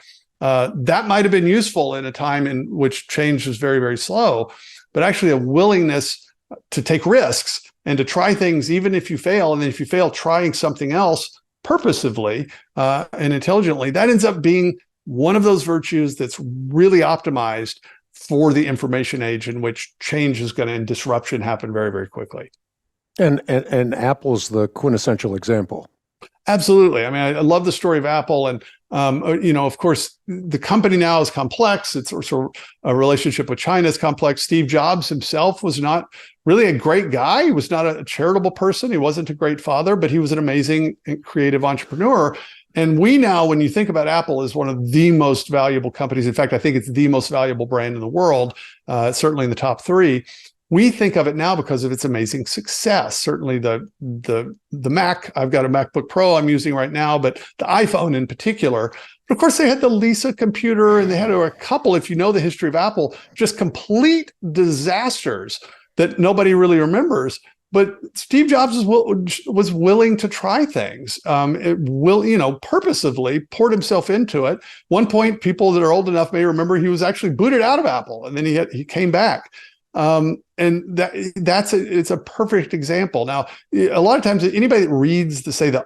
that might have been useful in a time in which change was very, very slow. But actually a willingness to take risks and to try things, even if you fail, and then if you fail, trying something else purposively and intelligently, that ends up being one of those virtues that's really optimized for the information age, in which change is going to and disruption happen very, very quickly. And Apple's the quintessential example. Absolutely. I mean, I love the story of Apple, and of course, the company now is complex. It's also a relationship with China is complex. Steve Jobs himself was not really a great guy. He was not a charitable person. He wasn't a great father, but he was an amazing creative entrepreneur. And we now, when you think about Apple as one of the most valuable companies, in fact, I think it's the most valuable brand in the world, certainly in the top three. We think of it now because of its amazing success. Certainly the Mac, I've got a MacBook Pro I'm using right now, but the iPhone in particular. But of course, they had the Lisa computer, and they had a couple, if you know the history of Apple, just complete disasters that nobody really remembers. But Steve Jobs was willing to try things. Purposively poured himself into it. One point, people that are old enough may remember he was actually booted out of Apple, and then he came back. And it's a perfect example. Now, a lot of times, anybody that reads the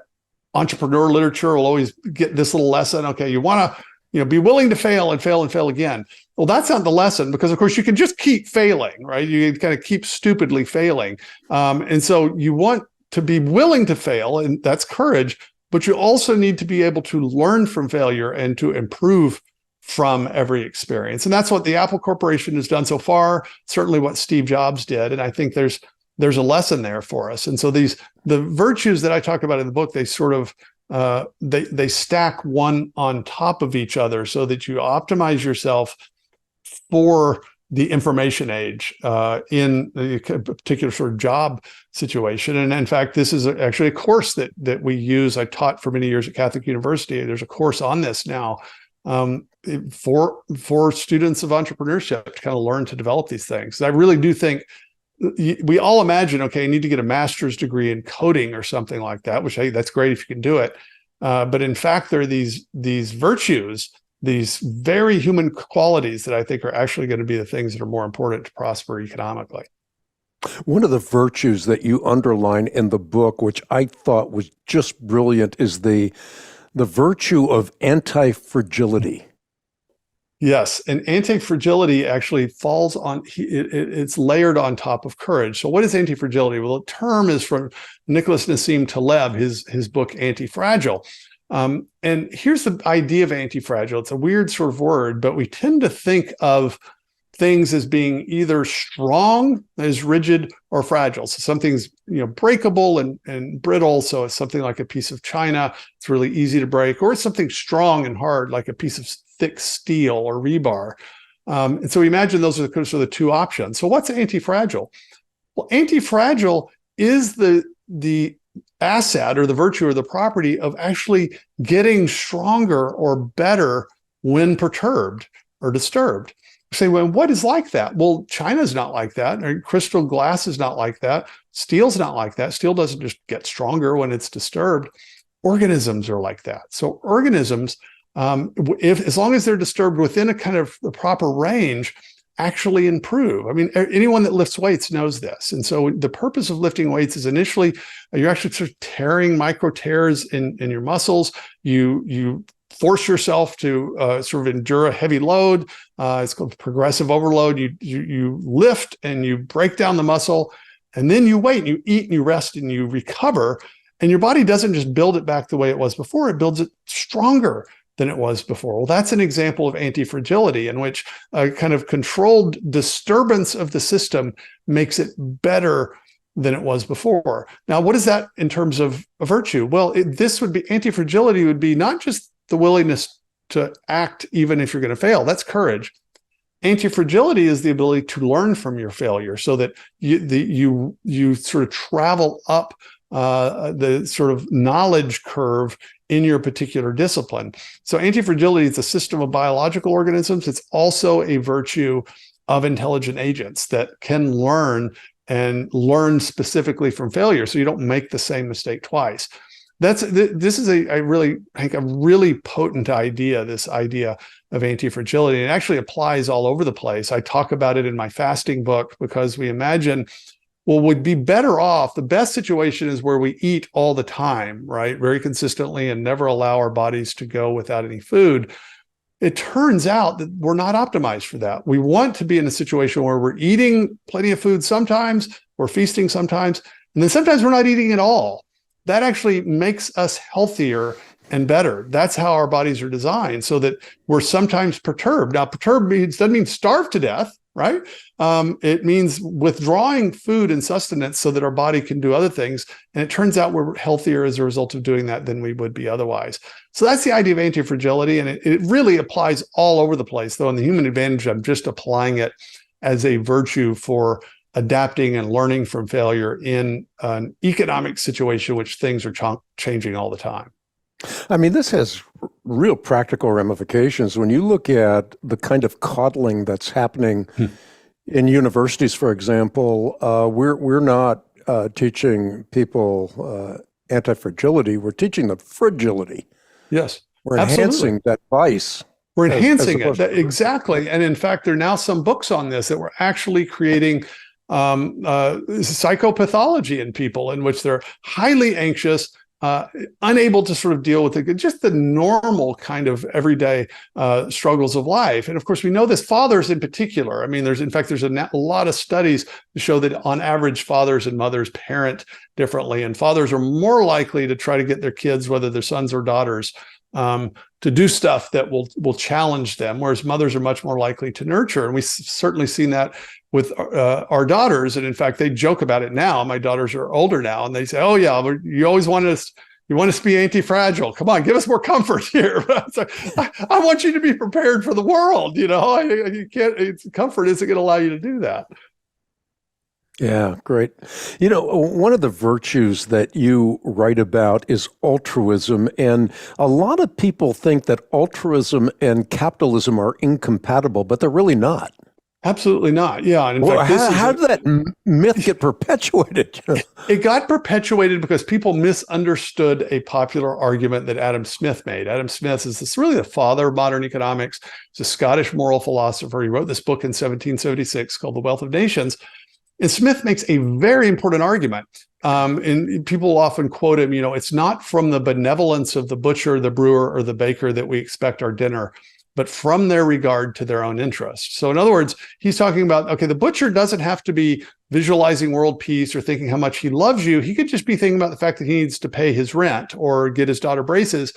entrepreneur literature will always get this little lesson. Okay, you want to be willing to fail and fail and fail again. Well, that's not the lesson, because of course you can just keep failing, right? You kind of keep stupidly failing. And so you want to be willing to fail, and that's courage, but you also need to be able to learn from failure and to improve from every experience. And that's what the Apple Corporation has done so far, certainly what Steve Jobs did. And I think there's a lesson there for us. And so the virtues that I talk about in the book, they sort of they stack one on top of each other so that you optimize yourself for the information age in a particular sort of job situation. And in fact, this is actually a course that we use. I taught for many years at Catholic University. There's a course on this now for students of entrepreneurship to kind of learn to develop these things. And I really do think we all imagine, okay, I need to get a master's degree in coding or something like that, which, hey, that's great if you can do it. But in fact, there are these virtues, these very human qualities that I think are actually going to be the things that are more important to prosper economically. One of the virtues that you underline in the book, which I thought was just brilliant, is the virtue of anti-fragility. Yes, and anti-fragility actually falls on, it's layered on top of courage. So what is anti-fragility? Well, the term is from Nicholas Nassim Taleb, his book, Anti-Fragile. And here's the idea of anti-fragile. It's a weird sort of word, but we tend to think of things as being either strong, as rigid, or fragile. So something's breakable and brittle. So it's something like a piece of china. It's really easy to break, or it's something strong and hard, like a piece of thick steel or rebar. And so we imagine those are the two options. So what's anti-fragile? Well, anti-fragile is the asset or the virtue or the property of actually getting stronger or better when perturbed or disturbed. You say, well, what is like that? Well, China's not like that. Or crystal glass is not like that. Steel's not like that. Steel doesn't just get stronger when it's disturbed. Organisms are like that. So organisms, as long as they're disturbed within a kind of the proper range, actually improve. I mean, anyone that lifts weights knows this. And so the purpose of lifting weights is initially, you're actually sort of tearing micro tears in your muscles. You force yourself to sort of endure a heavy load. It's called progressive overload. You lift and you break down the muscle, and then you wait and you eat and you rest and you recover. And your body doesn't just build it back the way it was before, it builds it stronger than it was before. Well, that's an example of anti-fragility, in which a kind of controlled disturbance of the system makes it better than it was before. Now, what is that in terms of a virtue? Well, this would be, anti-fragility would be not just the willingness to act even if you're going to fail. That's courage. Anti-fragility is the ability to learn from your failure, so that you sort of travel up the sort of knowledge curve in your particular discipline. So anti-fragility is a system of biological organisms. It's also a virtue of intelligent agents that can learn and learn specifically from failure, so you don't make the same mistake twice. This is a really potent idea, this idea of anti-fragility. It actually applies all over the place. I talk about it in my fasting book, because we imagine, well, we'd be better off. The best situation is where we eat all the time, right? Very consistently, and never allow our bodies to go without any food. It turns out that we're not optimized for that. We want to be in a situation where we're eating plenty of food sometimes, we're feasting sometimes, and then sometimes we're not eating at all. That actually makes us healthier and better. That's how our bodies are designed, so that we're sometimes perturbed. Now, perturbed doesn't mean starve to death, right? It means withdrawing food and sustenance so that our body can do other things. And it turns out we're healthier as a result of doing that than we would be otherwise. So that's the idea of anti-fragility. And it really applies all over the place, though in the Human Advantage, I'm just applying it as a virtue for adapting and learning from failure in an economic situation, which things are changing all the time. I mean, this has real practical ramifications. When you look at the kind of coddling that's happening in universities, for example, we're not teaching people anti-fragility. We're teaching them fragility. Yes, we're enhancing that vice. We're enhancing it. Exactly. And in fact, there are now some books on this that we're actually creating psychopathology in people, in which they're highly anxious, unable to sort of deal with just the normal kind of everyday struggles of life. And of course, we know this, fathers in particular. I mean, there's a lot of studies to show that on average, fathers and mothers parent differently, and fathers are more likely to try to get their kids, whether they're sons or daughters, to do stuff that will challenge them, whereas mothers are much more likely to nurture. And we've certainly seen that with our daughters. And in fact, they joke about it now. My daughters are older now, and they say, "Oh yeah, you always wanted us. You want us to be anti-fragile. Come on, give us more comfort here." I want you to be prepared for the world. You can't. Comfort isn't going to allow you to do that. Yeah, great. One of the virtues that you write about is altruism. And a lot of people think that altruism and capitalism are incompatible, but they're really not. Absolutely not. Yeah. And in fact, how did that myth get perpetuated? It got perpetuated because people misunderstood a popular argument that Adam Smith made. Adam Smith is really the father of modern economics. He's a Scottish moral philosopher. He wrote this book in 1776 called The Wealth of Nations. And Smith makes a very important argument. And people often quote him, it's not from the benevolence of the butcher, the brewer, or the baker that we expect our dinner, but from their regard to their own interests. So in other words, he's talking about, okay, the butcher doesn't have to be visualizing world peace or thinking how much he loves you. He could just be thinking about the fact that he needs to pay his rent or get his daughter braces.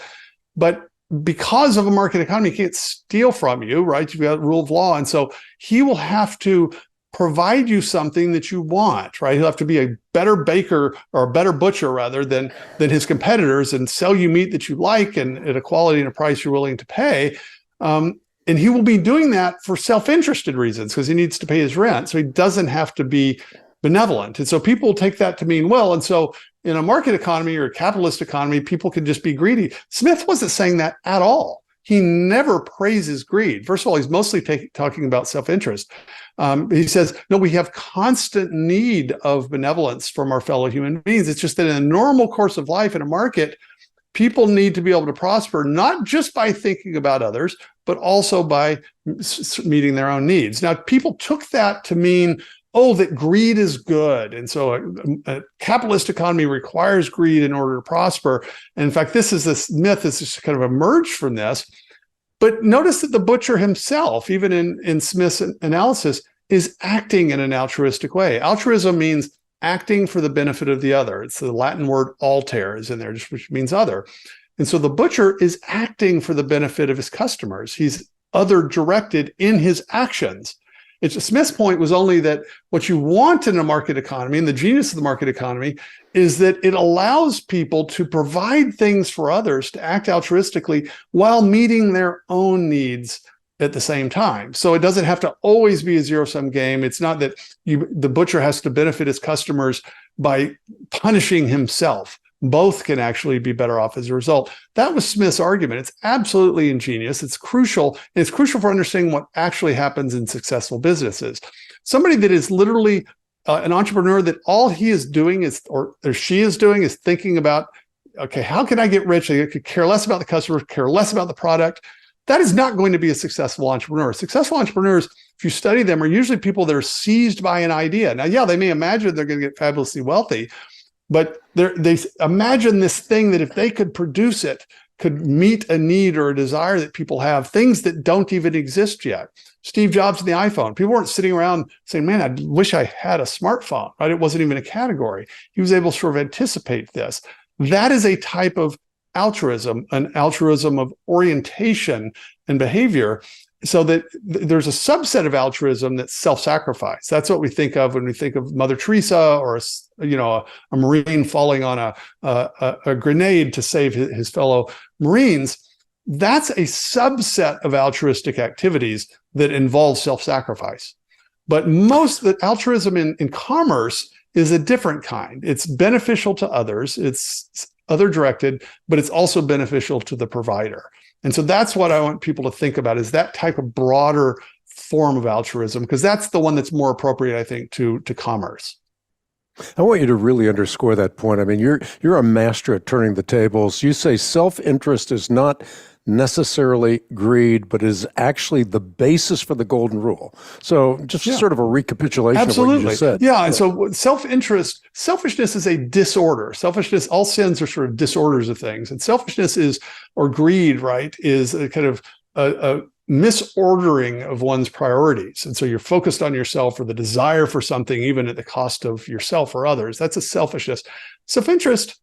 But because of a market economy, he can't steal from you, right? You've got rule of law. And so he will have to provide you something that you want, right? He'll have to be a better baker, or a better butcher rather, than his competitors, and sell you meat that you like and at a quality and a price you're willing to pay. And he will be doing that for self-interested reasons because he needs to pay his rent. So he doesn't have to be benevolent. And so people take that to mean, well, and so in a market economy or a capitalist economy, people can just be greedy. Smith wasn't saying that at all. He never praises greed. First of all, he's mostly talking about self-interest. He says, no, we have constant need of benevolence from our fellow human beings. It's just that in a normal course of life in a market, people need to be able to prosper, not just by thinking about others, but also by meeting their own needs. Now, people took that to mean, oh, that greed is good. And so a capitalist economy requires greed in order to prosper. And in fact, this myth has just kind of emerged from this. But notice that the butcher himself, even in Smith's analysis, is acting in an altruistic way. Altruism means acting for the benefit of the other. It's the Latin word alter is in there, which means other. And so the butcher is acting for the benefit of his customers. He's other directed in his actions. Smith's point was only that what you want in a market economy, and the genius of the market economy, is that it allows people to provide things for others, to act altruistically while meeting their own needs at the same time. So it doesn't have to always be a zero-sum game. It's not that the butcher has to benefit his customers by punishing himself. Both can actually be better off as a result. That was Smith's argument. It's absolutely ingenious. It's crucial. And it's crucial for understanding what actually happens in successful businesses. Somebody that is literally an entrepreneur that all he is doing is, or she is doing, is thinking about, okay, how can I get rich? I could care less about the customer, care less about the product. That is not going to be a successful entrepreneur. Successful entrepreneurs, if you study them, are usually people that are seized by an idea. Now, yeah, they may imagine they're going to get fabulously wealthy, but they imagine this thing that if they could produce it, could meet a need or a desire that people have, things that don't even exist yet. Steve Jobs and the iPhone. People weren't sitting around saying, man, I wish I had a smartphone, right? It wasn't even a category. He was able to sort of anticipate this. That is a type of altruism, an altruism of orientation and behavior, so that there's a subset of altruism that's self-sacrifice. That's what we think of when we think of Mother Teresa, or a Marine falling on a grenade to save his fellow Marines. That's a subset of altruistic activities that involve self-sacrifice. But most the altruism in commerce is a different kind. It's beneficial to others. It's other directed, but it's also beneficial to the provider. And so that's what I want people to think about, is that type of broader form of altruism, because that's the one that's more appropriate, I think, to commerce. I want you to really underscore that point. I mean, you're a master at turning the tables. You say self-interest is not necessarily greed, but is actually the basis for the golden rule. So just sort of a recapitulation of what you just said. Yeah. And so selfishness is a disorder. Selfishness, all sins are sort of disorders of things. And selfishness is, or greed, right, is a kind of a misordering of one's priorities. And so you're focused on yourself, or the desire for something, even at the cost of yourself or others. That's a selfishness. Self-interest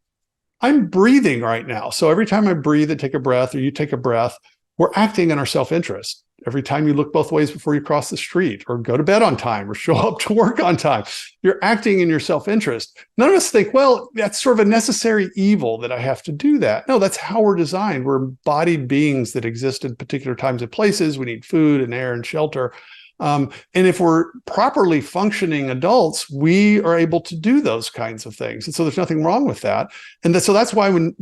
I'm breathing right now. So every time I breathe and take a breath, or you take a breath, we're acting in our self-interest. Every time you look both ways before you cross the street, or go to bed on time, or show up to work on time, you're acting in your self-interest. None of us think, well, that's sort of a necessary evil that I have to do that. No, that's how we're designed. We're embodied beings that exist in particular times and places. We need food and air and shelter. And if we're properly functioning adults, we are able to do those kinds of things. And so there's nothing wrong with that. And so that's why when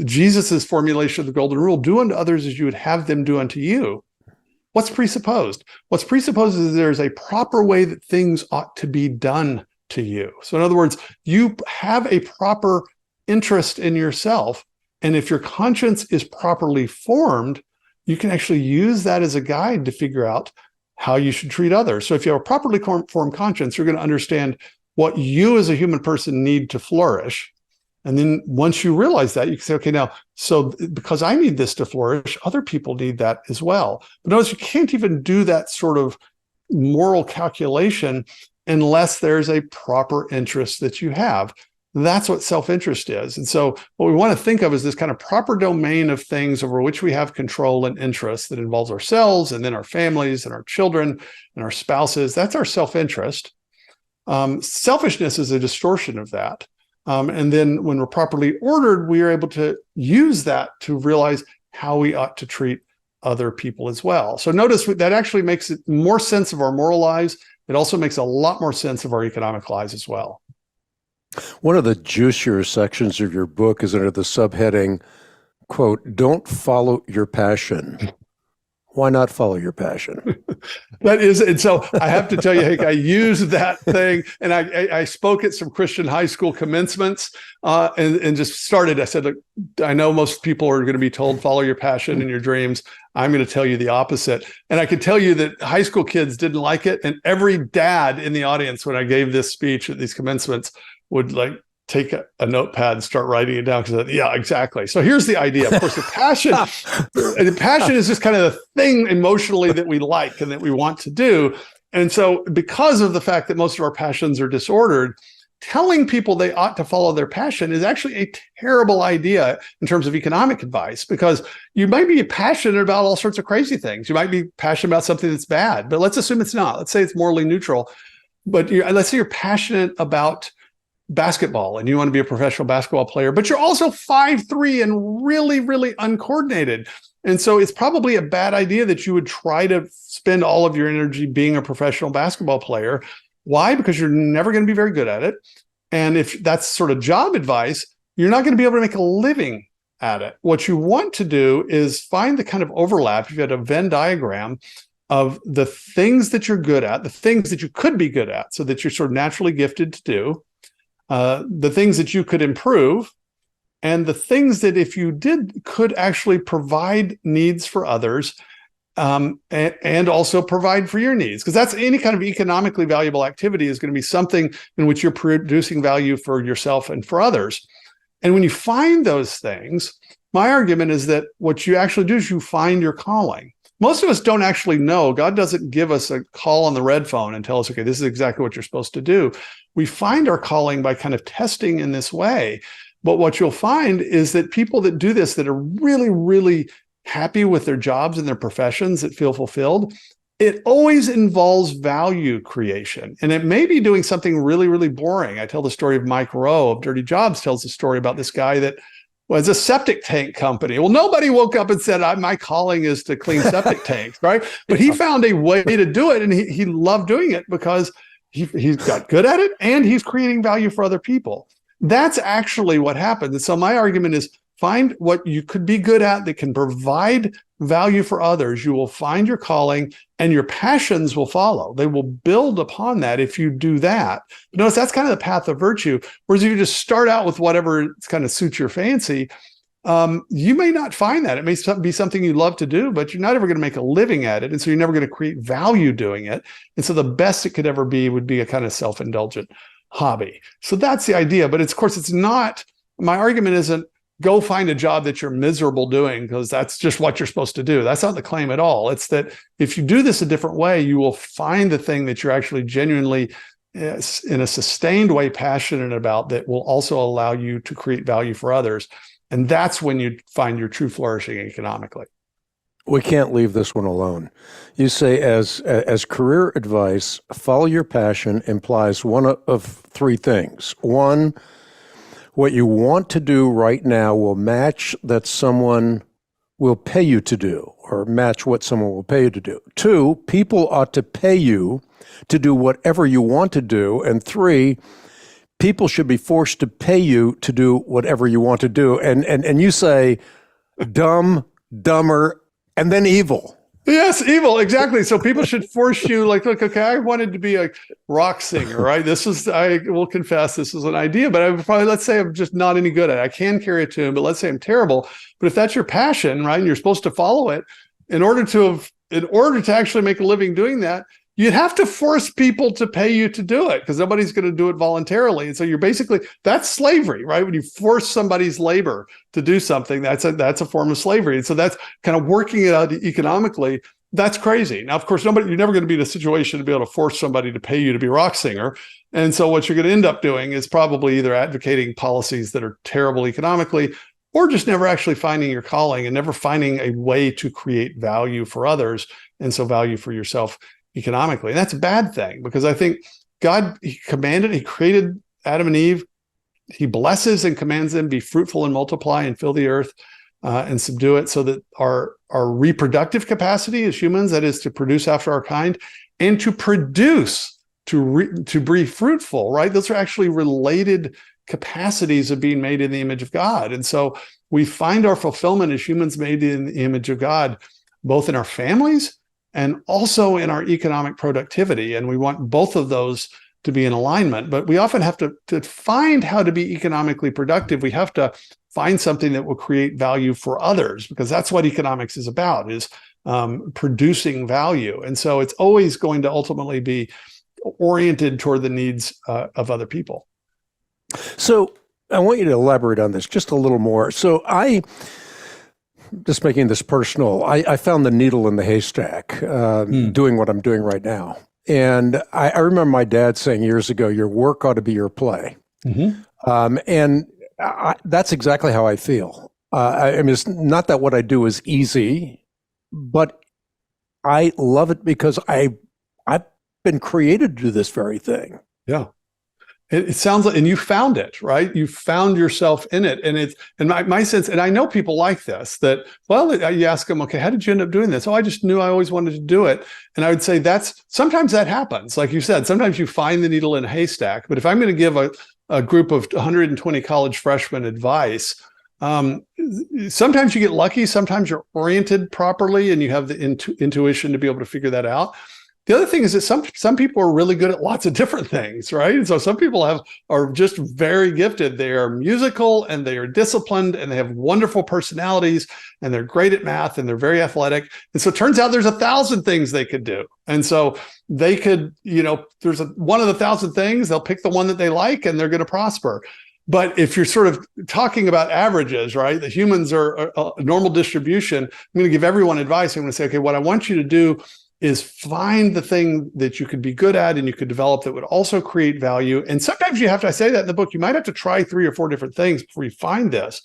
Jesus's formulation of the golden rule, do unto others as you would have them do unto you, what's presupposed? What's presupposed is there's a proper way that things ought to be done to you. So in other words, you have a proper interest in yourself. And if your conscience is properly formed, you can actually use that as a guide to figure out how you should treat others. So if you have a properly formed conscience, you're going to understand what you as a human person need to flourish. And then once you realize that, you can say, okay, now, so because I need this to flourish, other people need that as well. But notice you can't even do that sort of moral calculation unless there's a proper interest that you have. That's what self-interest is. And so what we want to think of is this kind of proper domain of things over which we have control and interest that involves ourselves, and then our families and our children and our spouses. That's our self-interest. Selfishness is a distortion of that. And then when we're properly ordered, we are able to use that to realize how we ought to treat other people as well. So notice that actually makes it more sense of our moral lives. It also makes a lot more sense of our economic lives as well. One of the juicier sections of your book is under the subheading, quote, "Don't follow your passion." Why not follow your passion? That is, and so I have to tell you, Hank, I used that thing, and I spoke at some Christian high school commencements, and just started. I said, look, I know most people are going to be told follow your passion and your dreams. I'm going to tell you the opposite. And I could tell you that high school kids didn't like it, and every dad in the audience when I gave this speech at these commencements would like take a notepad and start writing it down because, yeah, exactly. So here's the idea. Of course, the passion is just kind of the thing emotionally that we like and that we want to do. And so because of the fact that most of our passions are disordered, telling people they ought to follow their passion is actually a terrible idea in terms of economic advice, because you might be passionate about all sorts of crazy things. You might be passionate about something that's bad, but let's assume it's not. Let's say it's morally neutral, but let's say you're passionate about basketball and you want to be a professional basketball player, but you're also 5'3" and really, really uncoordinated. And so it's probably a bad idea that you would try to spend all of your energy being a professional basketball player. Why? Because you're never going to be very good at it. And if that's sort of job advice, you're not going to be able to make a living at it. What you want to do is find the kind of overlap. If you had a Venn diagram of the things that you're good at, the things that you could be good at, so that you're sort of naturally gifted to do, the things that you could improve, and the things that if you did could actually provide needs for others, and also provide for your needs. Because that's any kind of economically valuable activity is going to be something in which you're producing value for yourself and for others. And when you find those things, my argument is that what you actually do is you find your calling. Most of us don't actually know. God doesn't give us a call on the red phone and tell us, okay, this is exactly what you're supposed to do. We find our calling by kind of testing in this way. But what you'll find is that people that do this, that are really, really happy with their jobs and their professions, that feel fulfilled, it always involves value creation. And it may be doing something really, really boring. I tell the story of Mike Rowe of Dirty Jobs, tells the story about this guy that was a septic tank company. Well, nobody woke up and said, my calling is to clean septic tanks, right? But he found a way to do it, and he loved doing it because he's got good at it and he's creating value for other people. That's actually what happened. And so my argument is, find what you could be good at that can provide value for others. You will find your calling, and your passions will follow. They will build upon that if you do that. Notice that's kind of the path of virtue. Whereas if you just start out with whatever kind of suits your fancy, you may not find that. It may be something you love to do, but you're not ever going to make a living at it. And so you're never going to create value doing it. And so the best it could ever be would be a kind of self-indulgent hobby. So that's the idea. But of course, it's not, my argument isn't, go find a job that you're miserable doing because that's just what you're supposed to do. That's not the claim at all. It's that if you do this a different way, you will find the thing that you're actually genuinely in a sustained way passionate about that will also allow you to create value for others. And that's when you find your true flourishing economically. We can't leave this one alone. You say, as career advice, follow your passion implies one of three things. One, what you want to do right now will match that someone will pay you to do, or match what someone will pay you to do. Two, people ought to pay you to do whatever you want to do. And three, people should be forced to pay you to do whatever you want to do. And you say dumb, dumber, and then evil. Yes, evil, exactly. So people should force you, like, look, okay, I wanted to be a rock singer, right? I will confess, this is an idea, but I would probably, let's say I'm just not any good at it. I can carry a tune, but let's say I'm terrible. But if that's your passion, right, and you're supposed to follow it, in order to actually make a living doing that, you'd have to force people to pay you to do it, because nobody's going to do it voluntarily. And so you're basically, that's slavery, right? When you force somebody's labor to do something, that's a form of slavery. And so that's kind of working it out economically. That's crazy. Now, of course, you're never going to be in a situation to be able to force somebody to pay you to be a rock singer. And so what you're going to end up doing is probably either advocating policies that are terrible economically, or just never actually finding your calling and never finding a way to create value for others, and so value for yourself economically. And that's a bad thing, because I think God, he created Adam and Eve. He blesses and commands them, be fruitful and multiply and fill the earth and subdue it, so that our reproductive capacity as humans, that is to produce after our kind, and to produce, to be fruitful, right? Those are actually related capacities of being made in the image of God. And so we find our fulfillment as humans made in the image of God, both in our families and also in our economic productivity. And we want both of those to be in alignment. But we often have to find how to be economically productive. We have to find something that will create value for others, because that's what economics is about, is producing value. And so it's always going to ultimately be oriented toward the needs of other people. So I want you to elaborate on this just a little more. So just making this personal, I found the needle in the haystack doing what I'm doing right now. And I remember my dad saying years ago, your work ought to be your play. And that's exactly how I feel. I mean, it's not that what I do is easy, but I love it because I've been created to do this very thing. Yeah. It sounds like, and you found it, right? You found yourself in it. And my sense, and I know people like this, that, well, you ask them, okay, how did you end up doing this? Oh, I just knew I always wanted to do it. And I would say sometimes that happens. Like you said, sometimes you find the needle in a haystack. But if I'm going to give a group of 120 college freshmen advice, sometimes you get lucky, sometimes you're oriented properly and you have the intuition to be able to figure that out. The other thing is that some people are really good at lots of different things, right? And so some people are just very gifted. They are musical and they are disciplined and they have wonderful personalities and they're great at math and they're very athletic. And so it turns out there's 1,000 things they could do. And so they could, there's one of the 1,000 things, they'll pick the one that they like and they're going to prosper. But if you're sort of talking about averages, right, the humans are a normal distribution, I'm going to give everyone advice. I'm going to say, okay, what I want you to do is find the thing that you could be good at and you could develop that would also create value. And sometimes you have to, I say that in the book, you might have to try 3 or 4 different things before you find this.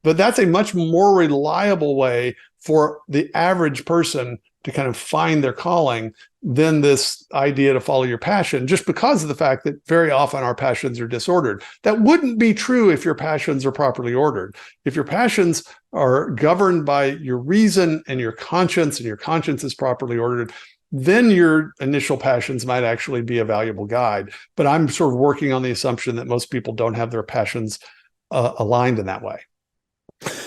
But that's a much more reliable way for the average person to kind of find their calling than this idea to follow your passion, just because of the fact that very often our passions are disordered. That wouldn't be true if your passions are properly ordered. If your passions are governed by your reason and your conscience is properly ordered, then your initial passions might actually be a valuable guide. But I'm sort of working on the assumption that most people don't have their passions aligned in that way.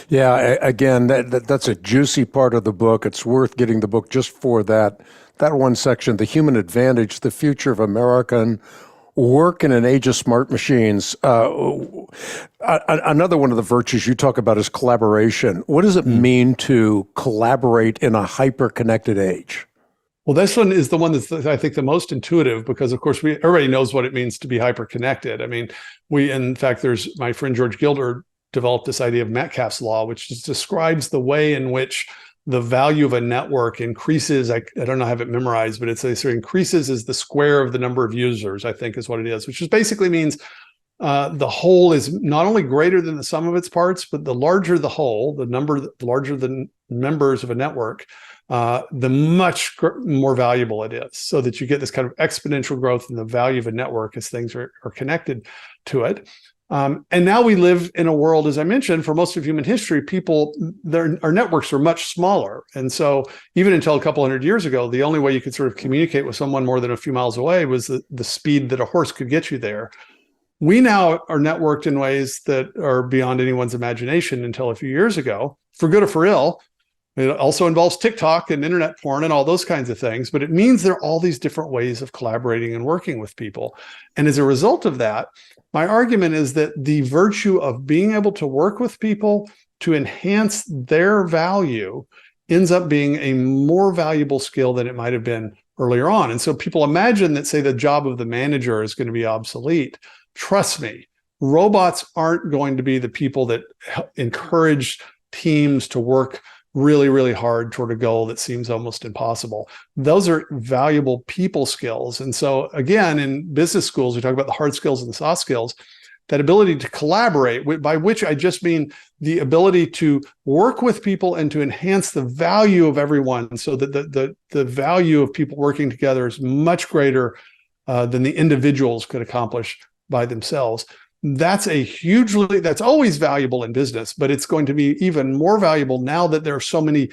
Yeah, again, that's a juicy part of the book. It's worth getting the book just for that one section, The Human Advantage, the Future of American Work in an Age of Smart Machines. Another one of the virtues you talk about is collaboration. What does it mean to collaborate in a hyper-connected age? Well, this one is the one that's, I think, the most intuitive, because, of course, everybody knows what it means to be hyper-connected. I mean, in fact, there's my friend George Gilder developed this idea of Metcalfe's law, which just describes the way in which the value of a network increases. I don't know, I have it memorized, but it's so increases is the square of the number of users, I think is what it is, which just basically means the whole is not only greater than the sum of its parts, but the larger the whole, the larger the members of a network, the much more valuable it is. So that you get this kind of exponential growth in the value of a network as things are connected to it. And now we live in a world, as I mentioned, for most of human history, our networks are much smaller. And so even until a couple hundred years ago, the only way you could sort of communicate with someone more than a few miles away was the speed that a horse could get you there. We now are networked in ways that are beyond anyone's imagination until a few years ago, for good or for ill. It also involves TikTok and internet porn and all those kinds of things, but it means there are all these different ways of collaborating and working with people. And as a result of that, my argument is that the virtue of being able to work with people to enhance their value ends up being a more valuable skill than it might have been earlier on. And so people imagine that, say, the job of the manager is going to be obsolete. Trust me, robots aren't going to be the people that encourage teams to work really, really hard toward a goal that seems almost impossible. Those are valuable people skills. And so again, in business schools, we talk about the hard skills and the soft skills, that ability to collaborate, by which I just mean the ability to work with people and to enhance the value of everyone, so that the value of people working together is much greater than the individuals could accomplish by themselves. That's always valuable in business, but it's going to be even more valuable now that there are so many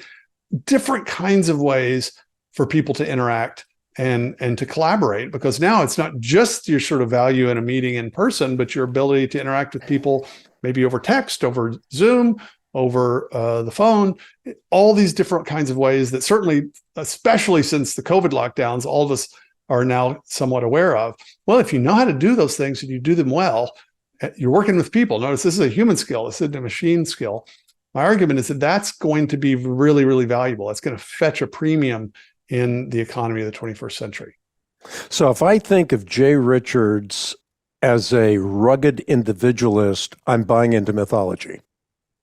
different kinds of ways for people to interact and to collaborate, because now it's not just your sort of value in a meeting in person, but your ability to interact with people, maybe over text, over Zoom, over the phone, all these different kinds of ways that certainly, especially since the COVID lockdowns, all of us are now somewhat aware of. Well, if you know how to do those things and you do them well, you're working with people. Notice this is a human skill. This isn't a machine skill. My argument is that that's going to be really, really valuable. It's going to fetch a premium in the economy of the 21st century. So if I think of Jay Richards as a rugged individualist, I'm buying into mythology.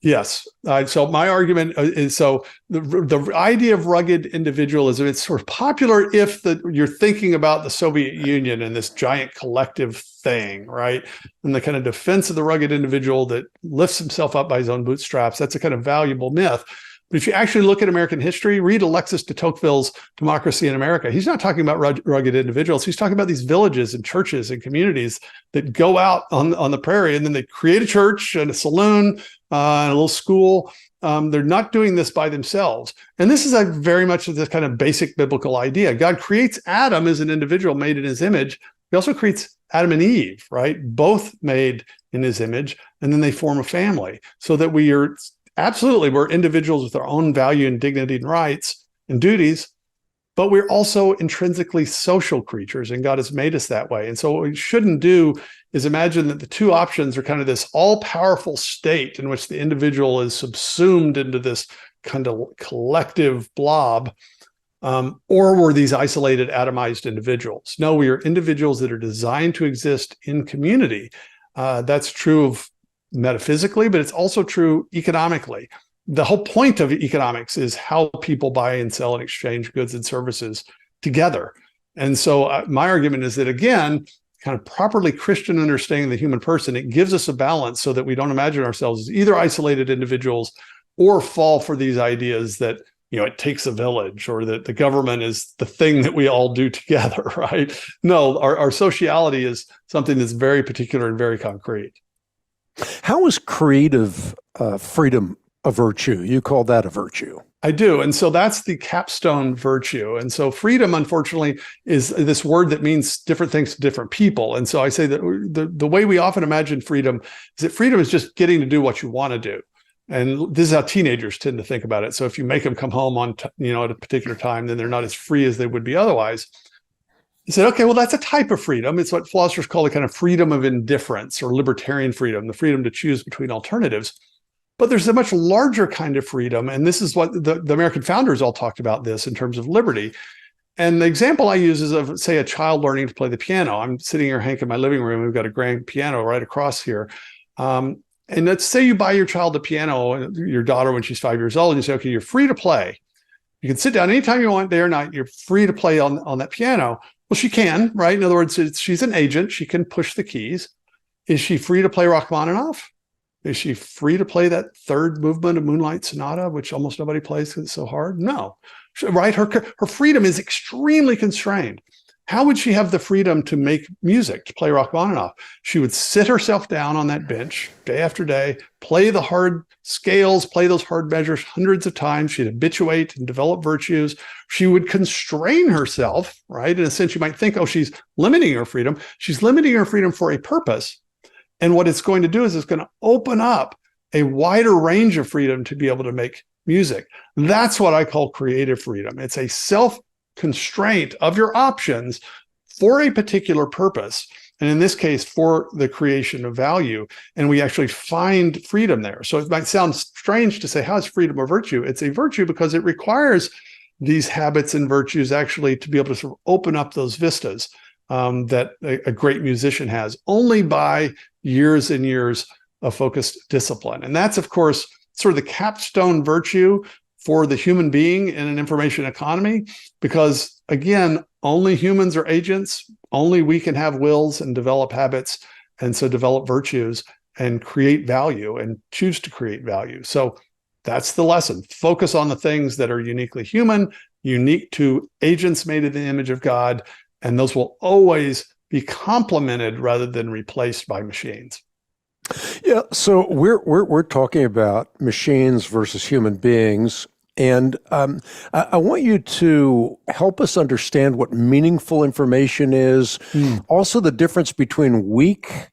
Yes. So my argument is, so the idea of rugged individualism, it's sort of popular if you're thinking about the Soviet Union and this giant collective thing, right? And the kind of defense of the rugged individual that lifts himself up by his own bootstraps. That's a kind of valuable myth. But if you actually look at American history, read Alexis de Tocqueville's Democracy in America. He's not talking about rugged individuals. He's talking about these villages and churches and communities that go out on the prairie, and then they create a church and a saloon and a little school. They're not doing this by themselves. And this is very much this kind of basic biblical idea. God creates Adam as an individual made in his image. He also creates Adam and Eve, right? Both made in his image. And then they form a family, so that we're individuals with our own value and dignity and rights and duties, but we're also intrinsically social creatures, and God has made us that way. And so what we shouldn't do is imagine that the two options are kind of this all-powerful state in which the individual is subsumed into this kind of collective blob, or we're these isolated, atomized individuals. No, we are individuals that are designed to exist in community. That's true of metaphysically, but it's also true economically. The whole point of economics is how people buy and sell and exchange goods and services together. And so my argument is that, again, kind of properly Christian understanding the human person, it gives us a balance so that we don't imagine ourselves as either isolated individuals or fall for these ideas that, it takes a village, or that the government is the thing that we all do together, right? No, our sociality is something that's very particular and very concrete. How is creative freedom a virtue? You call that a virtue. I do. And so that's the capstone virtue. And so freedom, unfortunately, is this word that means different things to different people. And so I say that the way we often imagine freedom is that freedom is just getting to do what you want to do. And this is how teenagers tend to think about it. So if you make them come home on, at a particular time, then they're not as free as they would be otherwise. You said, okay, well, that's a type of freedom. It's what philosophers call the kind of freedom of indifference, or libertarian freedom, the freedom to choose between alternatives. But there's a much larger kind of freedom. And this is what the American founders all talked about this in terms of liberty. And the example I use is of, say, a child learning to play the piano. I'm sitting here, Hank, in my living room. We've got a grand piano right across here. And let's say you buy your child a piano, your daughter, when she's 5 years old, and you say, okay, you're free to play. You can sit down anytime you want, day or night. You're free to play on that piano. Well, she can, right? In other words, she's an agent. She can push the keys. Is she free to play Rachmaninoff? Is she free to play that third movement of Moonlight Sonata, which almost nobody plays because it's so hard? No, right? Her freedom is extremely constrained. How would she have the freedom to make music, to play Rachmaninoff? She would sit herself down on that bench day after day, play the hard scales, play those hard measures hundreds of times. She'd habituate and develop virtues. She would constrain herself, right? In a sense, you might think, oh, she's limiting her freedom. She's limiting her freedom for a purpose. And what it's going to do is it's going to open up a wider range of freedom to be able to make music. That's what I call creative freedom. It's a self-constraint of your options for a particular purpose. And in this case, for the creation of value. And we actually find freedom there. So it might sound strange to say, how is freedom a virtue? It's a virtue because it requires these habits and virtues actually to be able to sort of open up those vistas that a great musician has only by years and years of focused discipline. And that's, of course, sort of the capstone virtue for the human being in an information economy, because again, only humans are agents, only we can have wills and develop habits, and so develop virtues and create value and choose to create value. So that's the lesson. Focus on the things that are uniquely human, unique to agents made in the image of God, and those will always be complemented rather than replaced by machines. Yeah, so we're talking about machines versus human beings, and I want you to help us understand what meaningful information is, also the difference between weak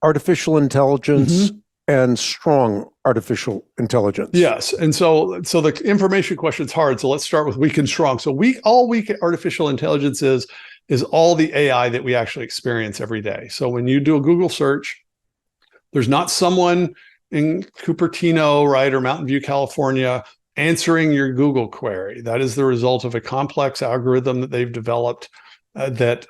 artificial intelligence and strong artificial intelligence. Yes, and so the information question is hard. So let's start with weak and strong. So all weak artificial intelligence is all the AI that we actually experience every day. So when you do a Google search, there's not someone in Cupertino, right, or Mountain View, California, answering your Google query. That is the result of a complex algorithm that they've developed that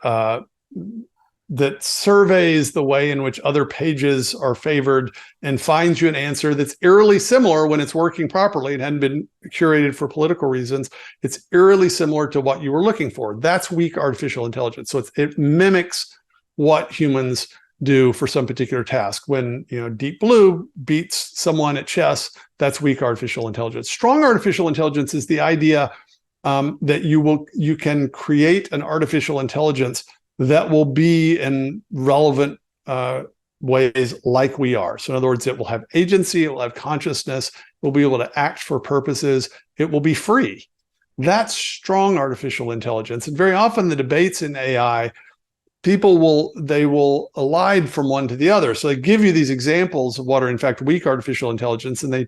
surveys the way in which other pages are favored and finds you an answer that's eerily similar when it's working properly. It hadn't been curated for political reasons. It's eerily similar to what you were looking for. That's weak artificial intelligence. So it mimics what humans do for some particular task. When Deep Blue beats someone at chess, that's weak artificial intelligence. Strong artificial intelligence is the idea that you can create an artificial intelligence that will be in relevant ways like we are. So in other words, it will have agency, it will have consciousness, it will be able to act for purposes, it will be free. That's strong artificial intelligence. And very often the debates in AI, people will elide from one to the other. So they give you these examples of what are in fact weak artificial intelligence, and they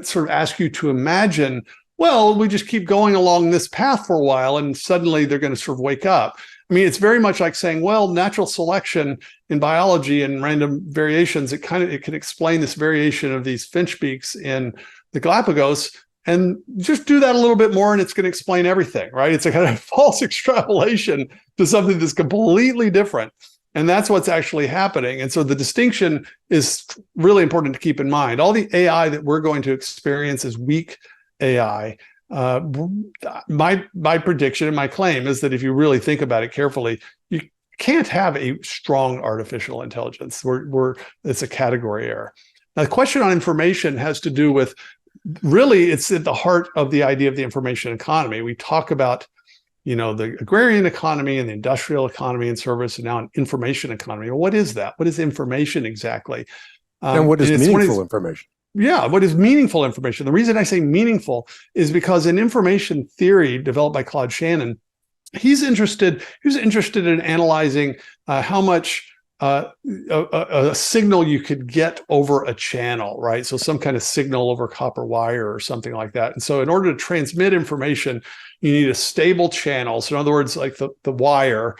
sort of ask you to imagine, well, we just keep going along this path for a while and suddenly they're going to sort of wake up. I mean, it's very much like saying, well, natural selection in biology and random variations, it can explain this variation of these finch beaks in the Galapagos, and just do that a little bit more and it's going to explain everything, right? It's a kind of false extrapolation to something that's completely different. And that's what's actually happening. And so the distinction is really important to keep in mind. All the AI that we're going to experience is weak AI. My prediction and my claim is that if you really think about it carefully, you can't have a strong artificial intelligence. It's a category error. Now, the question on information has to do with, really, it's at the heart of the idea of the information economy. We talk about, the agrarian economy and the industrial economy and service, and now an information economy. Well, what is that? What is information exactly? And what is meaningful information? Yeah, what is meaningful information? The reason I say meaningful is because in information theory developed by Claude Shannon, he was interested in analyzing how much a signal you could get over a channel, right? So some kind of signal over copper wire or something like that. And so in order to transmit information, you need a stable channel. So in other words, like the wire,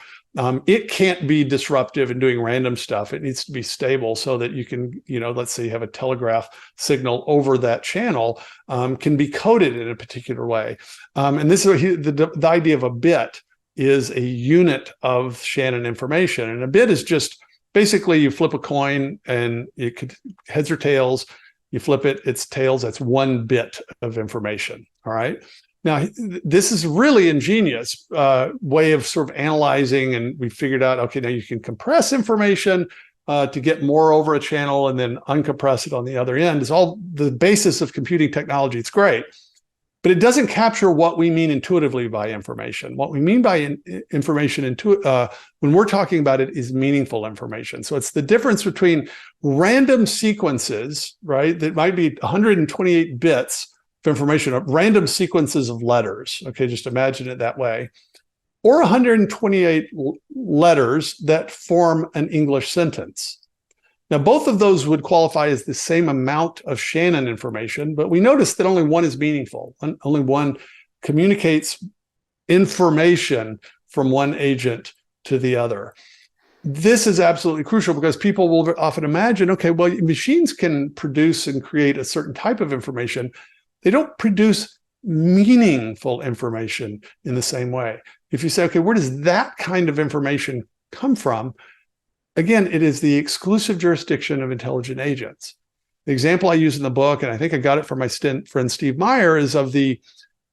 it can't be disruptive and doing random stuff. It needs to be stable so that you can, let's say you have a telegraph signal over that channel, can be coded in a particular way. And this is the idea of a bit is a unit of Shannon information. And a bit is just basically you flip a coin and it could heads or tails. You flip it, it's tails. That's 1 bit of information. All right. Now, this is really ingenious way of sort of analyzing, and we figured out, okay, now you can compress information to get more over a channel and then uncompress it on the other end. Is all the basis of computing technology. It's great, but it doesn't capture what we mean intuitively by information. What we mean by information when we're talking about it is meaningful information. So it's the difference between random sequences, right? That might be 128 bits of information, random sequences of letters. Okay, just imagine it that way. Or 128 letters that form an English sentence. Now, both of those would qualify as the same amount of Shannon information, but we notice that only one is meaningful. Only one communicates information from one agent to the other. This is absolutely crucial because people will often imagine, okay, well, machines can produce and create a certain type of information. They don't produce meaningful information in the same way. If you say, okay, where does that kind of information come from? Again, it is the exclusive jurisdiction of intelligent agents. The example I use in the book, and I think I got it from my friend Steve Meyer, is of the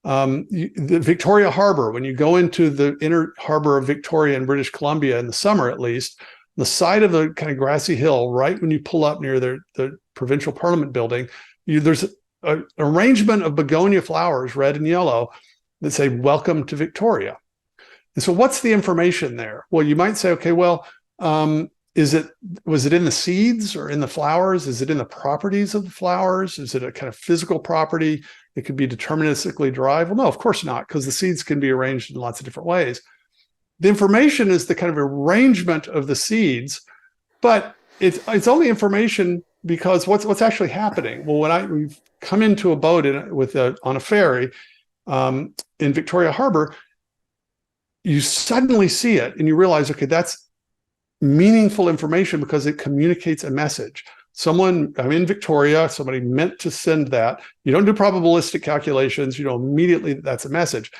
Victoria Harbor. When you go into the inner harbor of Victoria in British Columbia in the summer, at least, the side of the kind of grassy hill, right when you pull up near the provincial parliament building, there's an arrangement of begonia flowers, red and yellow, that say, "Welcome to Victoria." And so what's the information there? Well, you might say, okay, well, was it in the seeds or in the flowers? Is it in the properties of the flowers? Is it a kind of physical property? It could be deterministically derived. Well, no, of course not, because the seeds can be arranged in lots of different ways. The information is the kind of arrangement of the seeds, but it's only information because what's actually happening? Well, when we've come into a boat on a ferry in Victoria Harbor, you suddenly see it and you realize, okay, that's meaningful information because it communicates a message. I'm in Victoria, somebody meant to send that. You don't do probabilistic calculations, you know immediately that's a message.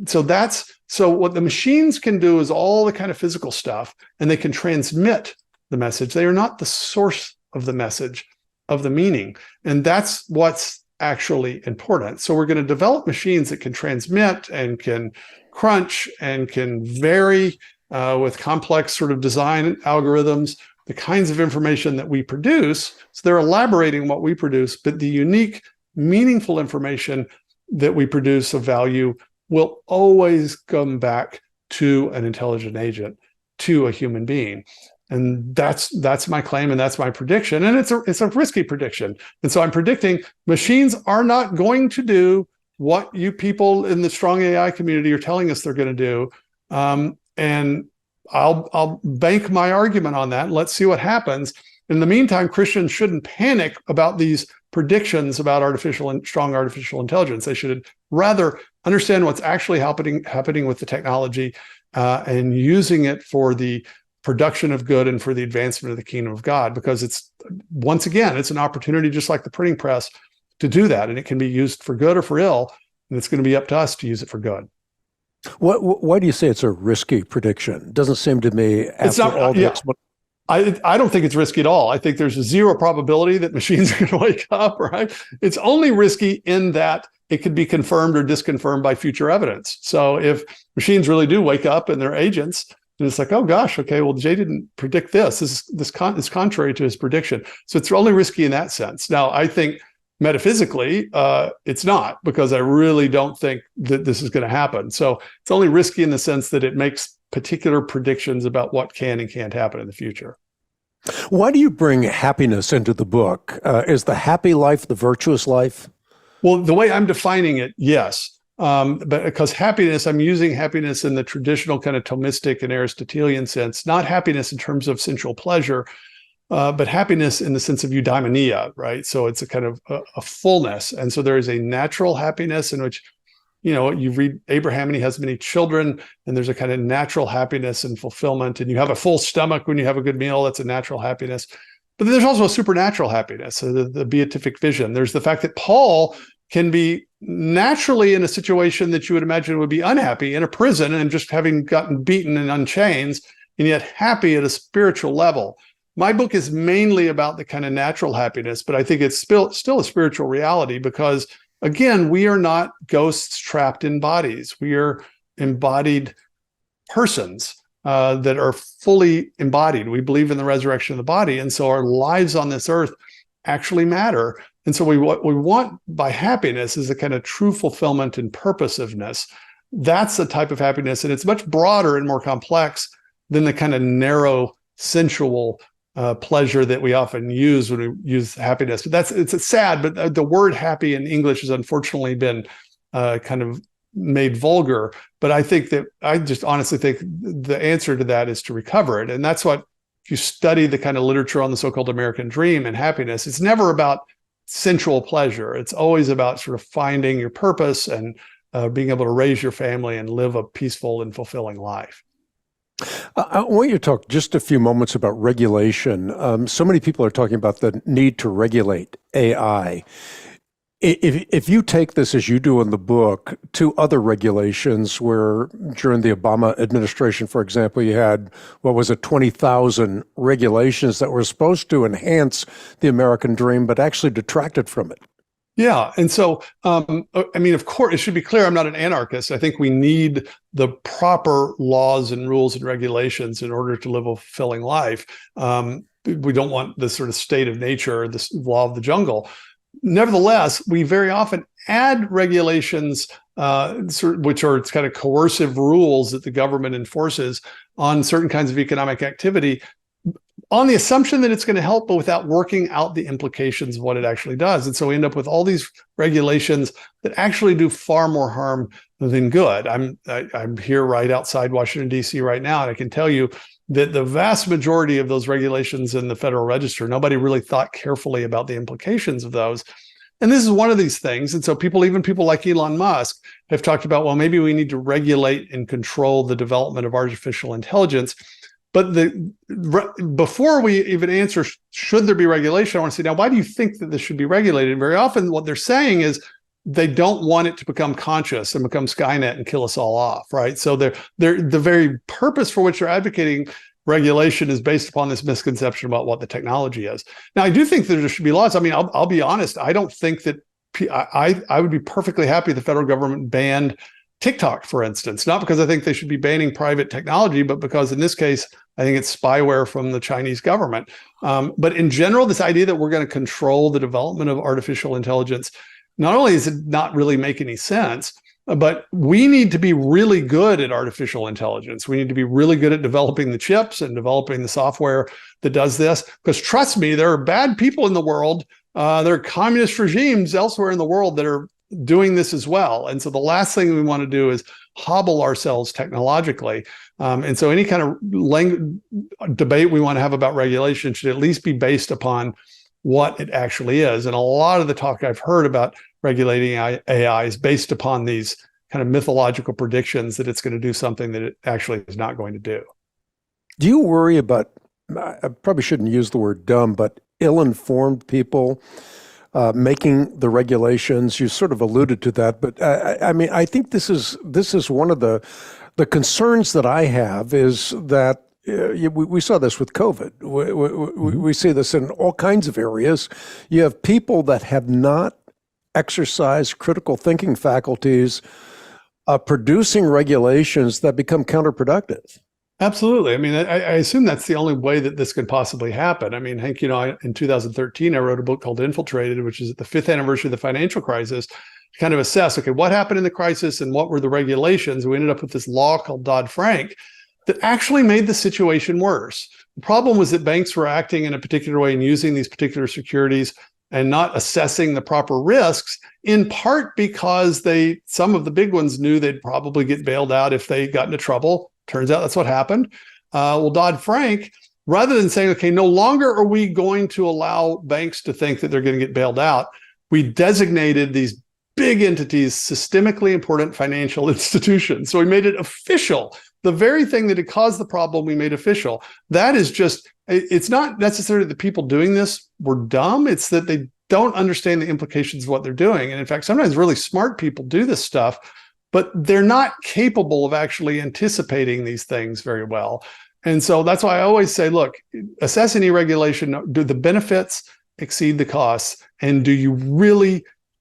So what the machines can do is all the kind of physical stuff, and they can transmit the message. They are not the source of the message, of the meaning. And that's what's actually important. So we're going to develop machines that can transmit and can crunch and can vary with complex sort of design algorithms, the kinds of information that we produce. So they're elaborating what we produce, but the unique, meaningful information that we produce of value will always come back to an intelligent agent, to a human being. And that's my claim, and that's my prediction. And it's a risky prediction. And so I'm predicting machines are not going to do what you people in the strong AI community are telling us they're going to do. And I'll bank my argument on that. Let's see what happens. In the meantime, Christians shouldn't panic about these predictions about strong artificial intelligence. They should rather understand what's actually happening with the technology and using it for the production of good and for the advancement of the kingdom of God, because it's an opportunity, just like the printing press, to do that. And it can be used for good or for ill. And it's going to be up to us to use it for good. Why do you say it's a risky prediction? It doesn't seem to me I don't think it's risky at all. I think there's a zero probability that machines are going to wake up, right? It's only risky in that it could be confirmed or disconfirmed by future evidence. So if machines really do wake up and they're agents, and it's like, oh gosh, okay, well, Jay didn't predict this. This is contrary to his prediction. So it's only risky in that sense. Now, I think metaphysically, it's not, because I really don't think that this is going to happen. So it's only risky in the sense that it makes particular predictions about what can and can't happen in the future. Why do you bring happiness into the book? Is the happy life the virtuous life? Well, the way I'm defining it, yes. But because happiness, I'm using happiness in the traditional kind of Thomistic and Aristotelian sense, not happiness in terms of sensual pleasure, but happiness in the sense of eudaimonia, right? So it's a kind of a fullness. And so there is a natural happiness in which, you read Abraham and he has many children, and there's a kind of natural happiness and fulfillment. And you have a full stomach when you have a good meal. That's a natural happiness. But there's also a supernatural happiness, the beatific vision. There's the fact that Paul can be naturally in a situation that you would imagine would be unhappy, in a prison and just having gotten beaten and unchained, and yet happy at a spiritual level. My book is mainly about the kind of natural happiness, but I think it's still a spiritual reality because, again, we are not ghosts trapped in bodies. We are embodied persons that are fully embodied. We believe in the resurrection of the body, and so our lives on this earth actually matter. And so what we want by happiness is a kind of true fulfillment and purposiveness. That's the type of happiness, and it's much broader and more complex than the kind of narrow, sensual pleasure that we often use when we use happiness. But it's sad, but the word happy in English has unfortunately been kind of made vulgar. But I think that I just honestly think the answer to that is to recover it. And that's what, if you study the kind of literature on the so-called American dream and happiness, it's never about sensual pleasure. It's always about sort of finding your purpose and being able to raise your family and live a peaceful and fulfilling life. I want you to talk just a few moments about regulation. So many people are talking about the need to regulate AI. If you take this, as you do in the book, to other regulations where during the Obama administration, for example, you had, 20,000 regulations that were supposed to enhance the American dream, but actually detracted from it. Yeah. And so, I mean, of course, it should be clear I'm not an anarchist. I think we need the proper laws and rules and regulations in order to live a fulfilling life. We don't want this sort of state of nature, this law of the jungle. Nevertheless, we very often add regulations, which are kind of coercive rules that the government enforces on certain kinds of economic activity, on the assumption that it's going to help, but without working out the implications of what it actually does. And so we end up with all these regulations that actually do far more harm than good. I'm here right outside Washington, D.C. right now, and I can tell you that the vast majority of those regulations in the Federal Register, nobody really thought carefully about the implications of those. And this is one of these things. And so even people like Elon Musk have talked about, well, maybe we need to regulate and control the development of artificial intelligence. But before we even answer, should there be regulation, I want to say, now, why do you think that this should be regulated? And very often what they're saying is they don't want it to become conscious and become Skynet and kill us all off, right? So the very purpose for which they're advocating regulation is based upon this misconception about what the technology is. Now, I do think that there should be laws. I mean, I'll be honest. I don't think that I would be perfectly happy if the federal government banned TikTok, for instance, not because I think they should be banning private technology, but because in this case, I think it's spyware from the Chinese government. But in general, this idea that we're going to control the development of artificial intelligence, not only does it not really make any sense, but we need to be really good at artificial intelligence. We need to be really good at developing the chips and developing the software that does this. Because trust me, there are bad people in the world. There are communist regimes elsewhere in the world that are doing this as well. And so the last thing we want to do is hobble ourselves technologically. And so any kind of debate we want to have about regulation should at least be based upon what it actually is. And a lot of the talk I've heard about regulating AI is based upon these kind of mythological predictions that it's going to do something that it actually is not going to do. Do you worry about, I probably shouldn't use the word dumb, but ill-informed people making the regulations? You sort of alluded to that, but I mean, I think this is one of the concerns that I have is that we saw this with COVID. We see this in all kinds of areas. You have people that have not exercised critical thinking faculties producing regulations that become counterproductive. Absolutely. I mean, I assume that's the only way that this could possibly happen. I mean, Hank, in 2013, I wrote a book called Infiltrated, which is at the 5th anniversary of the financial crisis, to kind of assess, okay, what happened in the crisis and what were the regulations? We ended up with this law called Dodd-Frank that actually made the situation worse. The problem was that banks were acting in a particular way and using these particular securities and not assessing the proper risks, in part because some of the big ones knew they'd probably get bailed out if they got into trouble. Turns out that's what happened. Well, Dodd-Frank, rather than saying, okay, no longer are we going to allow banks to think that they're going to get bailed out, we designated these big entities systemically important financial institutions. So we made it official. The very thing that had caused the problem, we made official. That is just, it's not necessarily that people doing this were dumb. It's that they don't understand the implications of what they're doing. And in fact, sometimes really smart people do this stuff, but they're not capable of actually anticipating these things very well. And so that's why I always say, look, assess any regulation. Do the benefits exceed the costs? And are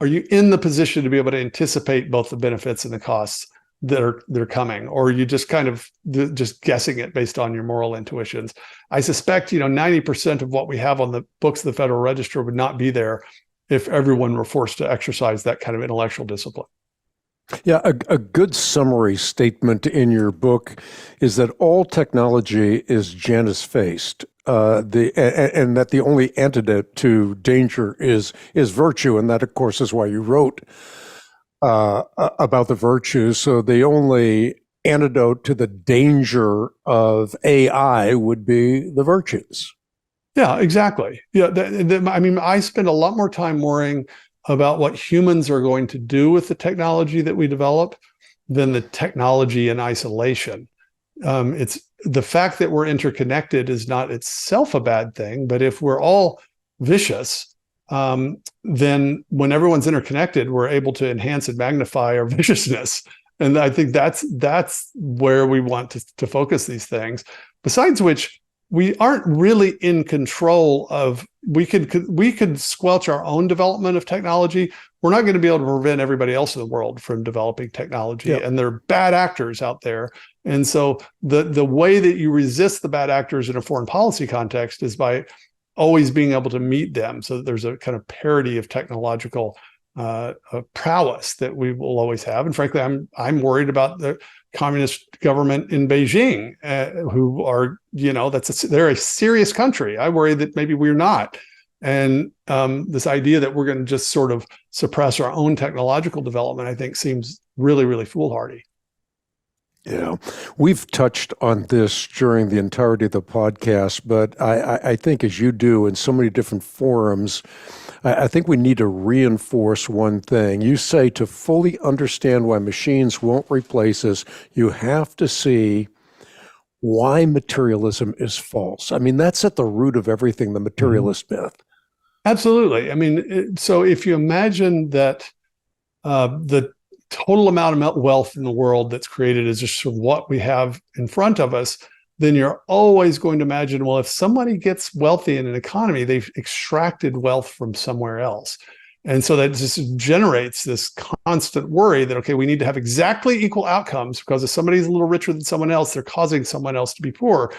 you in the position to be able to anticipate both the benefits and the costs that are coming? Or are you just kind of just guessing it based on your moral intuitions? I suspect, 90% of what we have on the books of the Federal Register would not be there if everyone were forced to exercise that kind of intellectual discipline. Yeah, a good summary statement in your book is that all technology is Janus-faced, and that the only antidote to danger is virtue, and that, of course, is why you wrote about the virtues. So the only antidote to the danger of AI would be the virtues. Yeah, exactly. Yeah, I spend a lot more time worrying about what humans are going to do with the technology that we develop than the technology in isolation. It's the fact that we're interconnected is not itself a bad thing, but if we're all vicious, then when everyone's interconnected, we're able to enhance and magnify our viciousness. And I think that's where we want to focus these things. Besides which, we aren't really in control of, we could squelch our own development of technology. We're not going to be able to prevent everybody else in the world from developing technology. Yep. And there are bad actors out there. And so the way that you resist the bad actors in a foreign policy context is by always being able to meet them. So that there's a kind of parity of technological prowess that we will always have. And frankly, I'm worried about the communist government in Beijing, who are, they're a serious country. I worry that maybe we're not. And this idea that we're going to just sort of suppress our own technological development, I think seems really, really foolhardy. Yeah, we've touched on this during the entirety of the podcast, but I think as you do in so many different forums, I think we need to reinforce one thing. You say to fully understand why machines won't replace us, you have to see why materialism is false. I mean, that's at the root of everything, the materialist myth. Absolutely. I mean, so if you imagine that the total amount of wealth in the world that's created is just sort of what we have in front of us, then you're always going to imagine, well, if somebody gets wealthy in an economy, they've extracted wealth from somewhere else. And so that just generates this constant worry that, okay, we need to have exactly equal outcomes because if somebody's a little richer than someone else, they're causing someone else to be poor.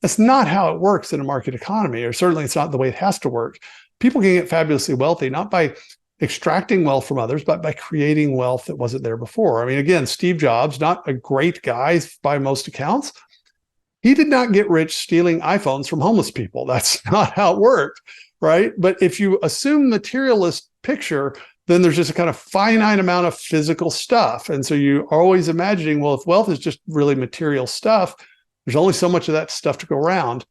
That's not how it works in a market economy, or certainly it's not the way it has to work. People can get fabulously wealthy, not by extracting wealth from others, but by creating wealth that wasn't there before. I mean, again, Steve Jobs, not a great guy by most accounts. He did not get rich stealing iPhones from homeless people. That's not how it worked, right? But if you assume materialist picture, then there's just a kind of finite amount of physical stuff. And so you're always imagining, well, if wealth is just really material stuff, there's only so much of that stuff to go around.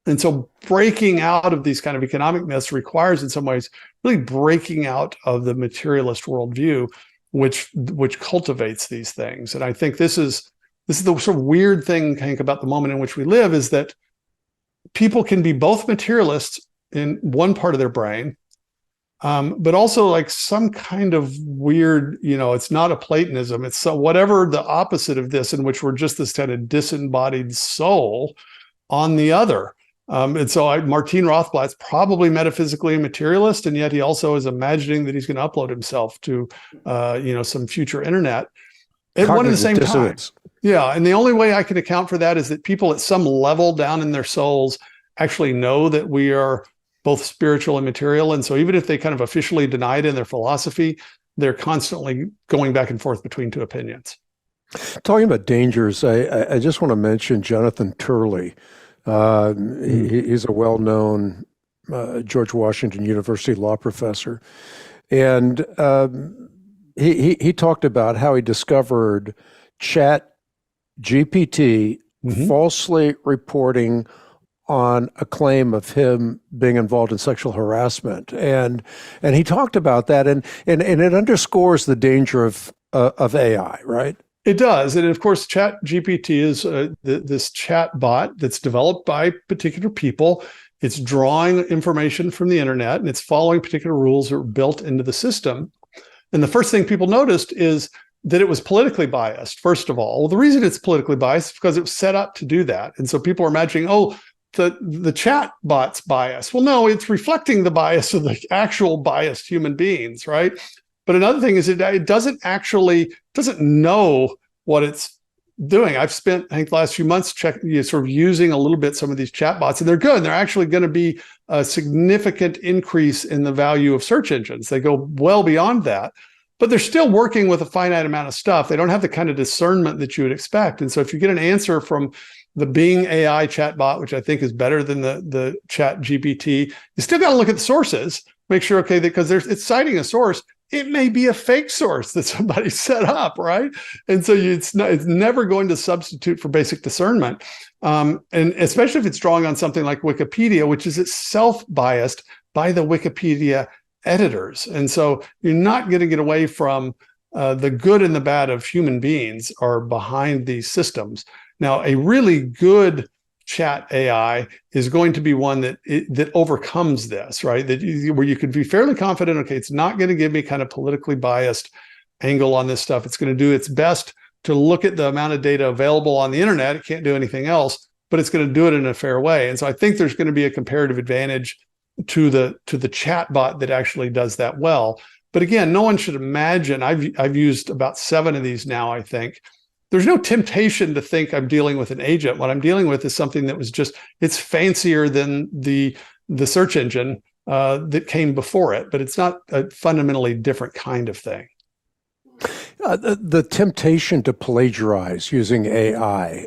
And so breaking out of these kind of economic myths requires in some ways really breaking out of the materialist worldview, which cultivates these things. And I think this is the sort of weird thing, Hank, about the moment in which we live, is that people can be both materialists in one part of their brain, but also like some kind of weird, it's not a Platonism, it's whatever the opposite of this, in which we're just this kind of disembodied soul on the other. And so Martin Rothblatt's probably metaphysically a materialist, and yet he also is imagining that he's going to upload himself to, some future internet at one and the same time. Yeah, and the only way I can account for that is that people at some level down in their souls actually know that we are both spiritual and material, and so even if they kind of officially deny it in their philosophy, they're constantly going back and forth between two opinions. Talking about dangers, I just want to mention Jonathan Turley. He's a well-known George Washington University law professor, and he talked about how he discovered Chat GPT falsely reporting on a claim of him being involved in sexual harassment, and he talked about that, and it underscores the danger of AI, right? It does. And of course, Chat GPT is this chat bot that's developed by particular people. It's drawing information from the internet, and it's following particular rules that are built into the system. And the first thing people noticed is that it was politically biased, first of all. Well, the reason it's politically biased is because it was set up to do that. And so people are imagining, oh, the chat bot's bias. Well, no, it's reflecting the bias of the actual biased human beings, right? But another thing is it doesn't know what it's doing. I've spent, I think, the last few months sort of using a little bit some of these chat bots, and they're good. And they're actually going to be a significant increase in the value of search engines. They go well beyond that, but they're still working with a finite amount of stuff. They don't have the kind of discernment that you would expect. And so if you get an answer from the Bing AI chatbot, which I think is better than the Chat GPT, you still got to look at the sources, make sure, okay, because it's citing a source. It may be a fake source that somebody set up, right? And so it's never going to substitute for basic discernment. And especially if it's drawing on something like Wikipedia, which is itself biased by the Wikipedia editors. And so you're not going to get away from the good and the bad of human beings are behind these systems. Now, a really good chat AI is going to be one that overcomes this, right? Where you could be fairly confident, okay, it's not going to give me kind of politically biased angle on this stuff. It's going to do its best to look at the amount of data available on the internet. It can't do anything else, but it's going to do it in a fair way. And so I think there's going to be a comparative advantage to the chat bot that actually does that well. But again, no one should imagine, I've used about 7 of these now, I think. There's no temptation to think I'm dealing with an agent. What I'm dealing with is something that was it's fancier than the search engine that came before it, but it's not a fundamentally different kind of thing. The temptation to plagiarize using AI,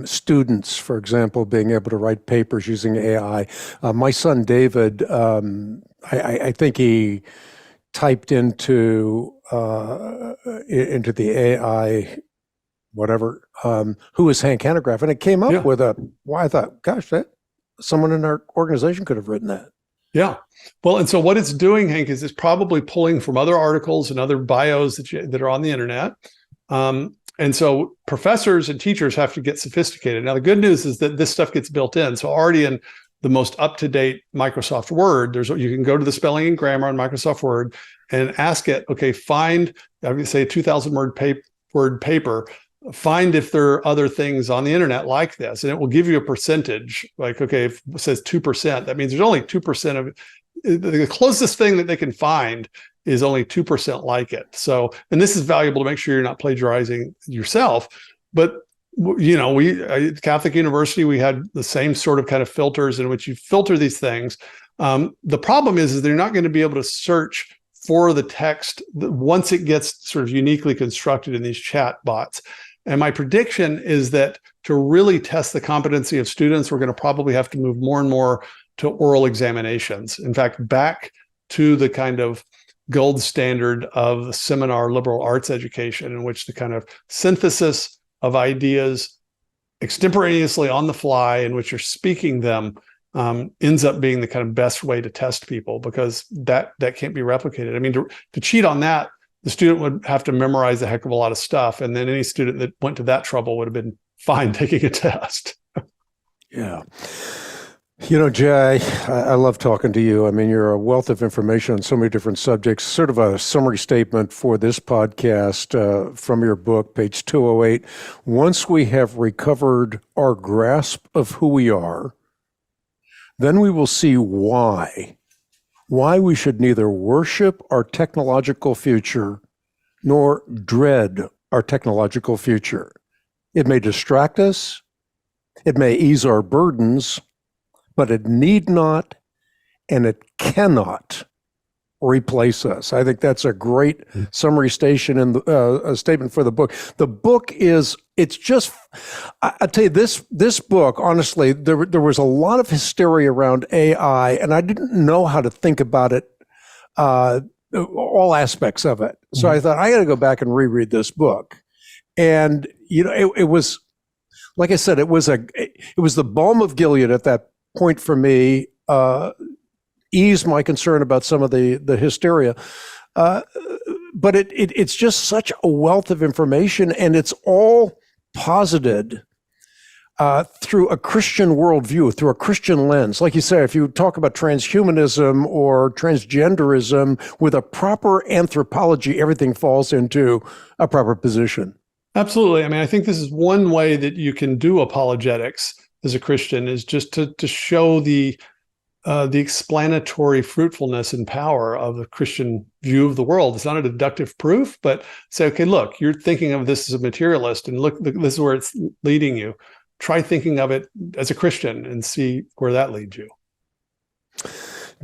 students, for example, being able to write papers using AI. My son, David, I think he typed into the AI, whatever, who is Hank Hanegraaff, and it came up with I thought, gosh, someone in our organization could have written that. Yeah. Well, and so what it's doing, Hank, is it's probably pulling from other articles and other bios that are on the internet. And so professors and teachers have to get sophisticated. Now, the good news is that this stuff gets built in. So already in the most up-to-date Microsoft Word, you can go to the spelling and grammar on Microsoft Word and ask it, okay, find, I would say a 2,000 word paper, find if there are other things on the internet like this, and it will give you a percentage. Like, okay, if it says 2%, that means there's only 2% of it. The closest thing that they can find is only 2% like it. So, and this is valuable to make sure you're not plagiarizing yourself. But at Catholic University, we had the same sort of kind of filters in which you filter these things. The problem is they're not going to be able to search for the text once it gets sort of uniquely constructed in these chat bots. And my prediction is that to really test the competency of students, we're going to probably have to move more and more to oral examinations. In fact, back to the kind of gold standard of the seminar liberal arts education, in which the kind of synthesis of ideas extemporaneously on the fly, in which you're speaking them, ends up being the kind of best way to test people, because that can't be replicated. I mean, to cheat on that, the student would have to memorize a heck of a lot of stuff. And then any student that went to that trouble would have been fine taking a test. Yeah. Jay, I love talking to you. I mean, you're a wealth of information on so many different subjects. Sort of a summary statement for this podcast from your book, page 208. Once we have recovered our grasp of who we are, then we will see why we should neither worship our technological future nor dread our technological future. It may distract us, it may ease our burdens, but it need not and it cannot replace us. I think that's a great summary statement for the book. The book is, it's just, I tell you, this book, honestly, there was a lot of hysteria around AI, and I didn't know how to think about it, all aspects of it. So I thought, I got to go back and reread this book. And, it was, like I said, it was the balm of Gilead at that point for me, eased my concern about some of the hysteria. But it's just such a wealth of information, and it's all posited through a Christian worldview, through a Christian lens. Like you say, if you talk about transhumanism or transgenderism with a proper anthropology, everything falls into a proper position. Absolutely. I mean, I think this is one way that you can do apologetics as a Christian, is just to show the explanatory fruitfulness and power of the Christian view of the world. It's not a deductive proof, but say, okay, look, you're thinking of this as a materialist, and look, this is where it's leading you. Try thinking of it as a Christian and see where that leads you.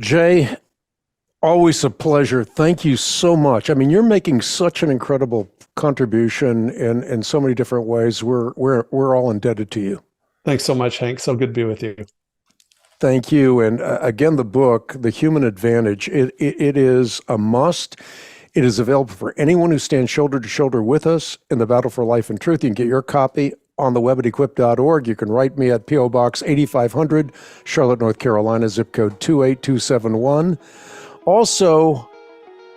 Jay, always a pleasure. Thank you so much. I mean, you're making such an incredible contribution in so many different ways. We're all indebted to you. Thanks so much, Hank. So good to be with you. Thank you. And again, the book, The Human Advantage, it is a must. It is available for anyone who stands shoulder to shoulder with us in the battle for life and truth. You can get your copy on the web at equip.org. You can write me at P.O. Box 8500, Charlotte, North Carolina, zip code 28271. Also,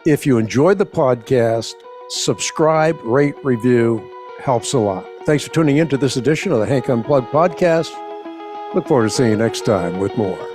if you enjoyed the podcast, subscribe, rate, review, helps a lot. Thanks for tuning in to this edition of the Hank Unplugged podcast. Look forward to seeing you next time with more.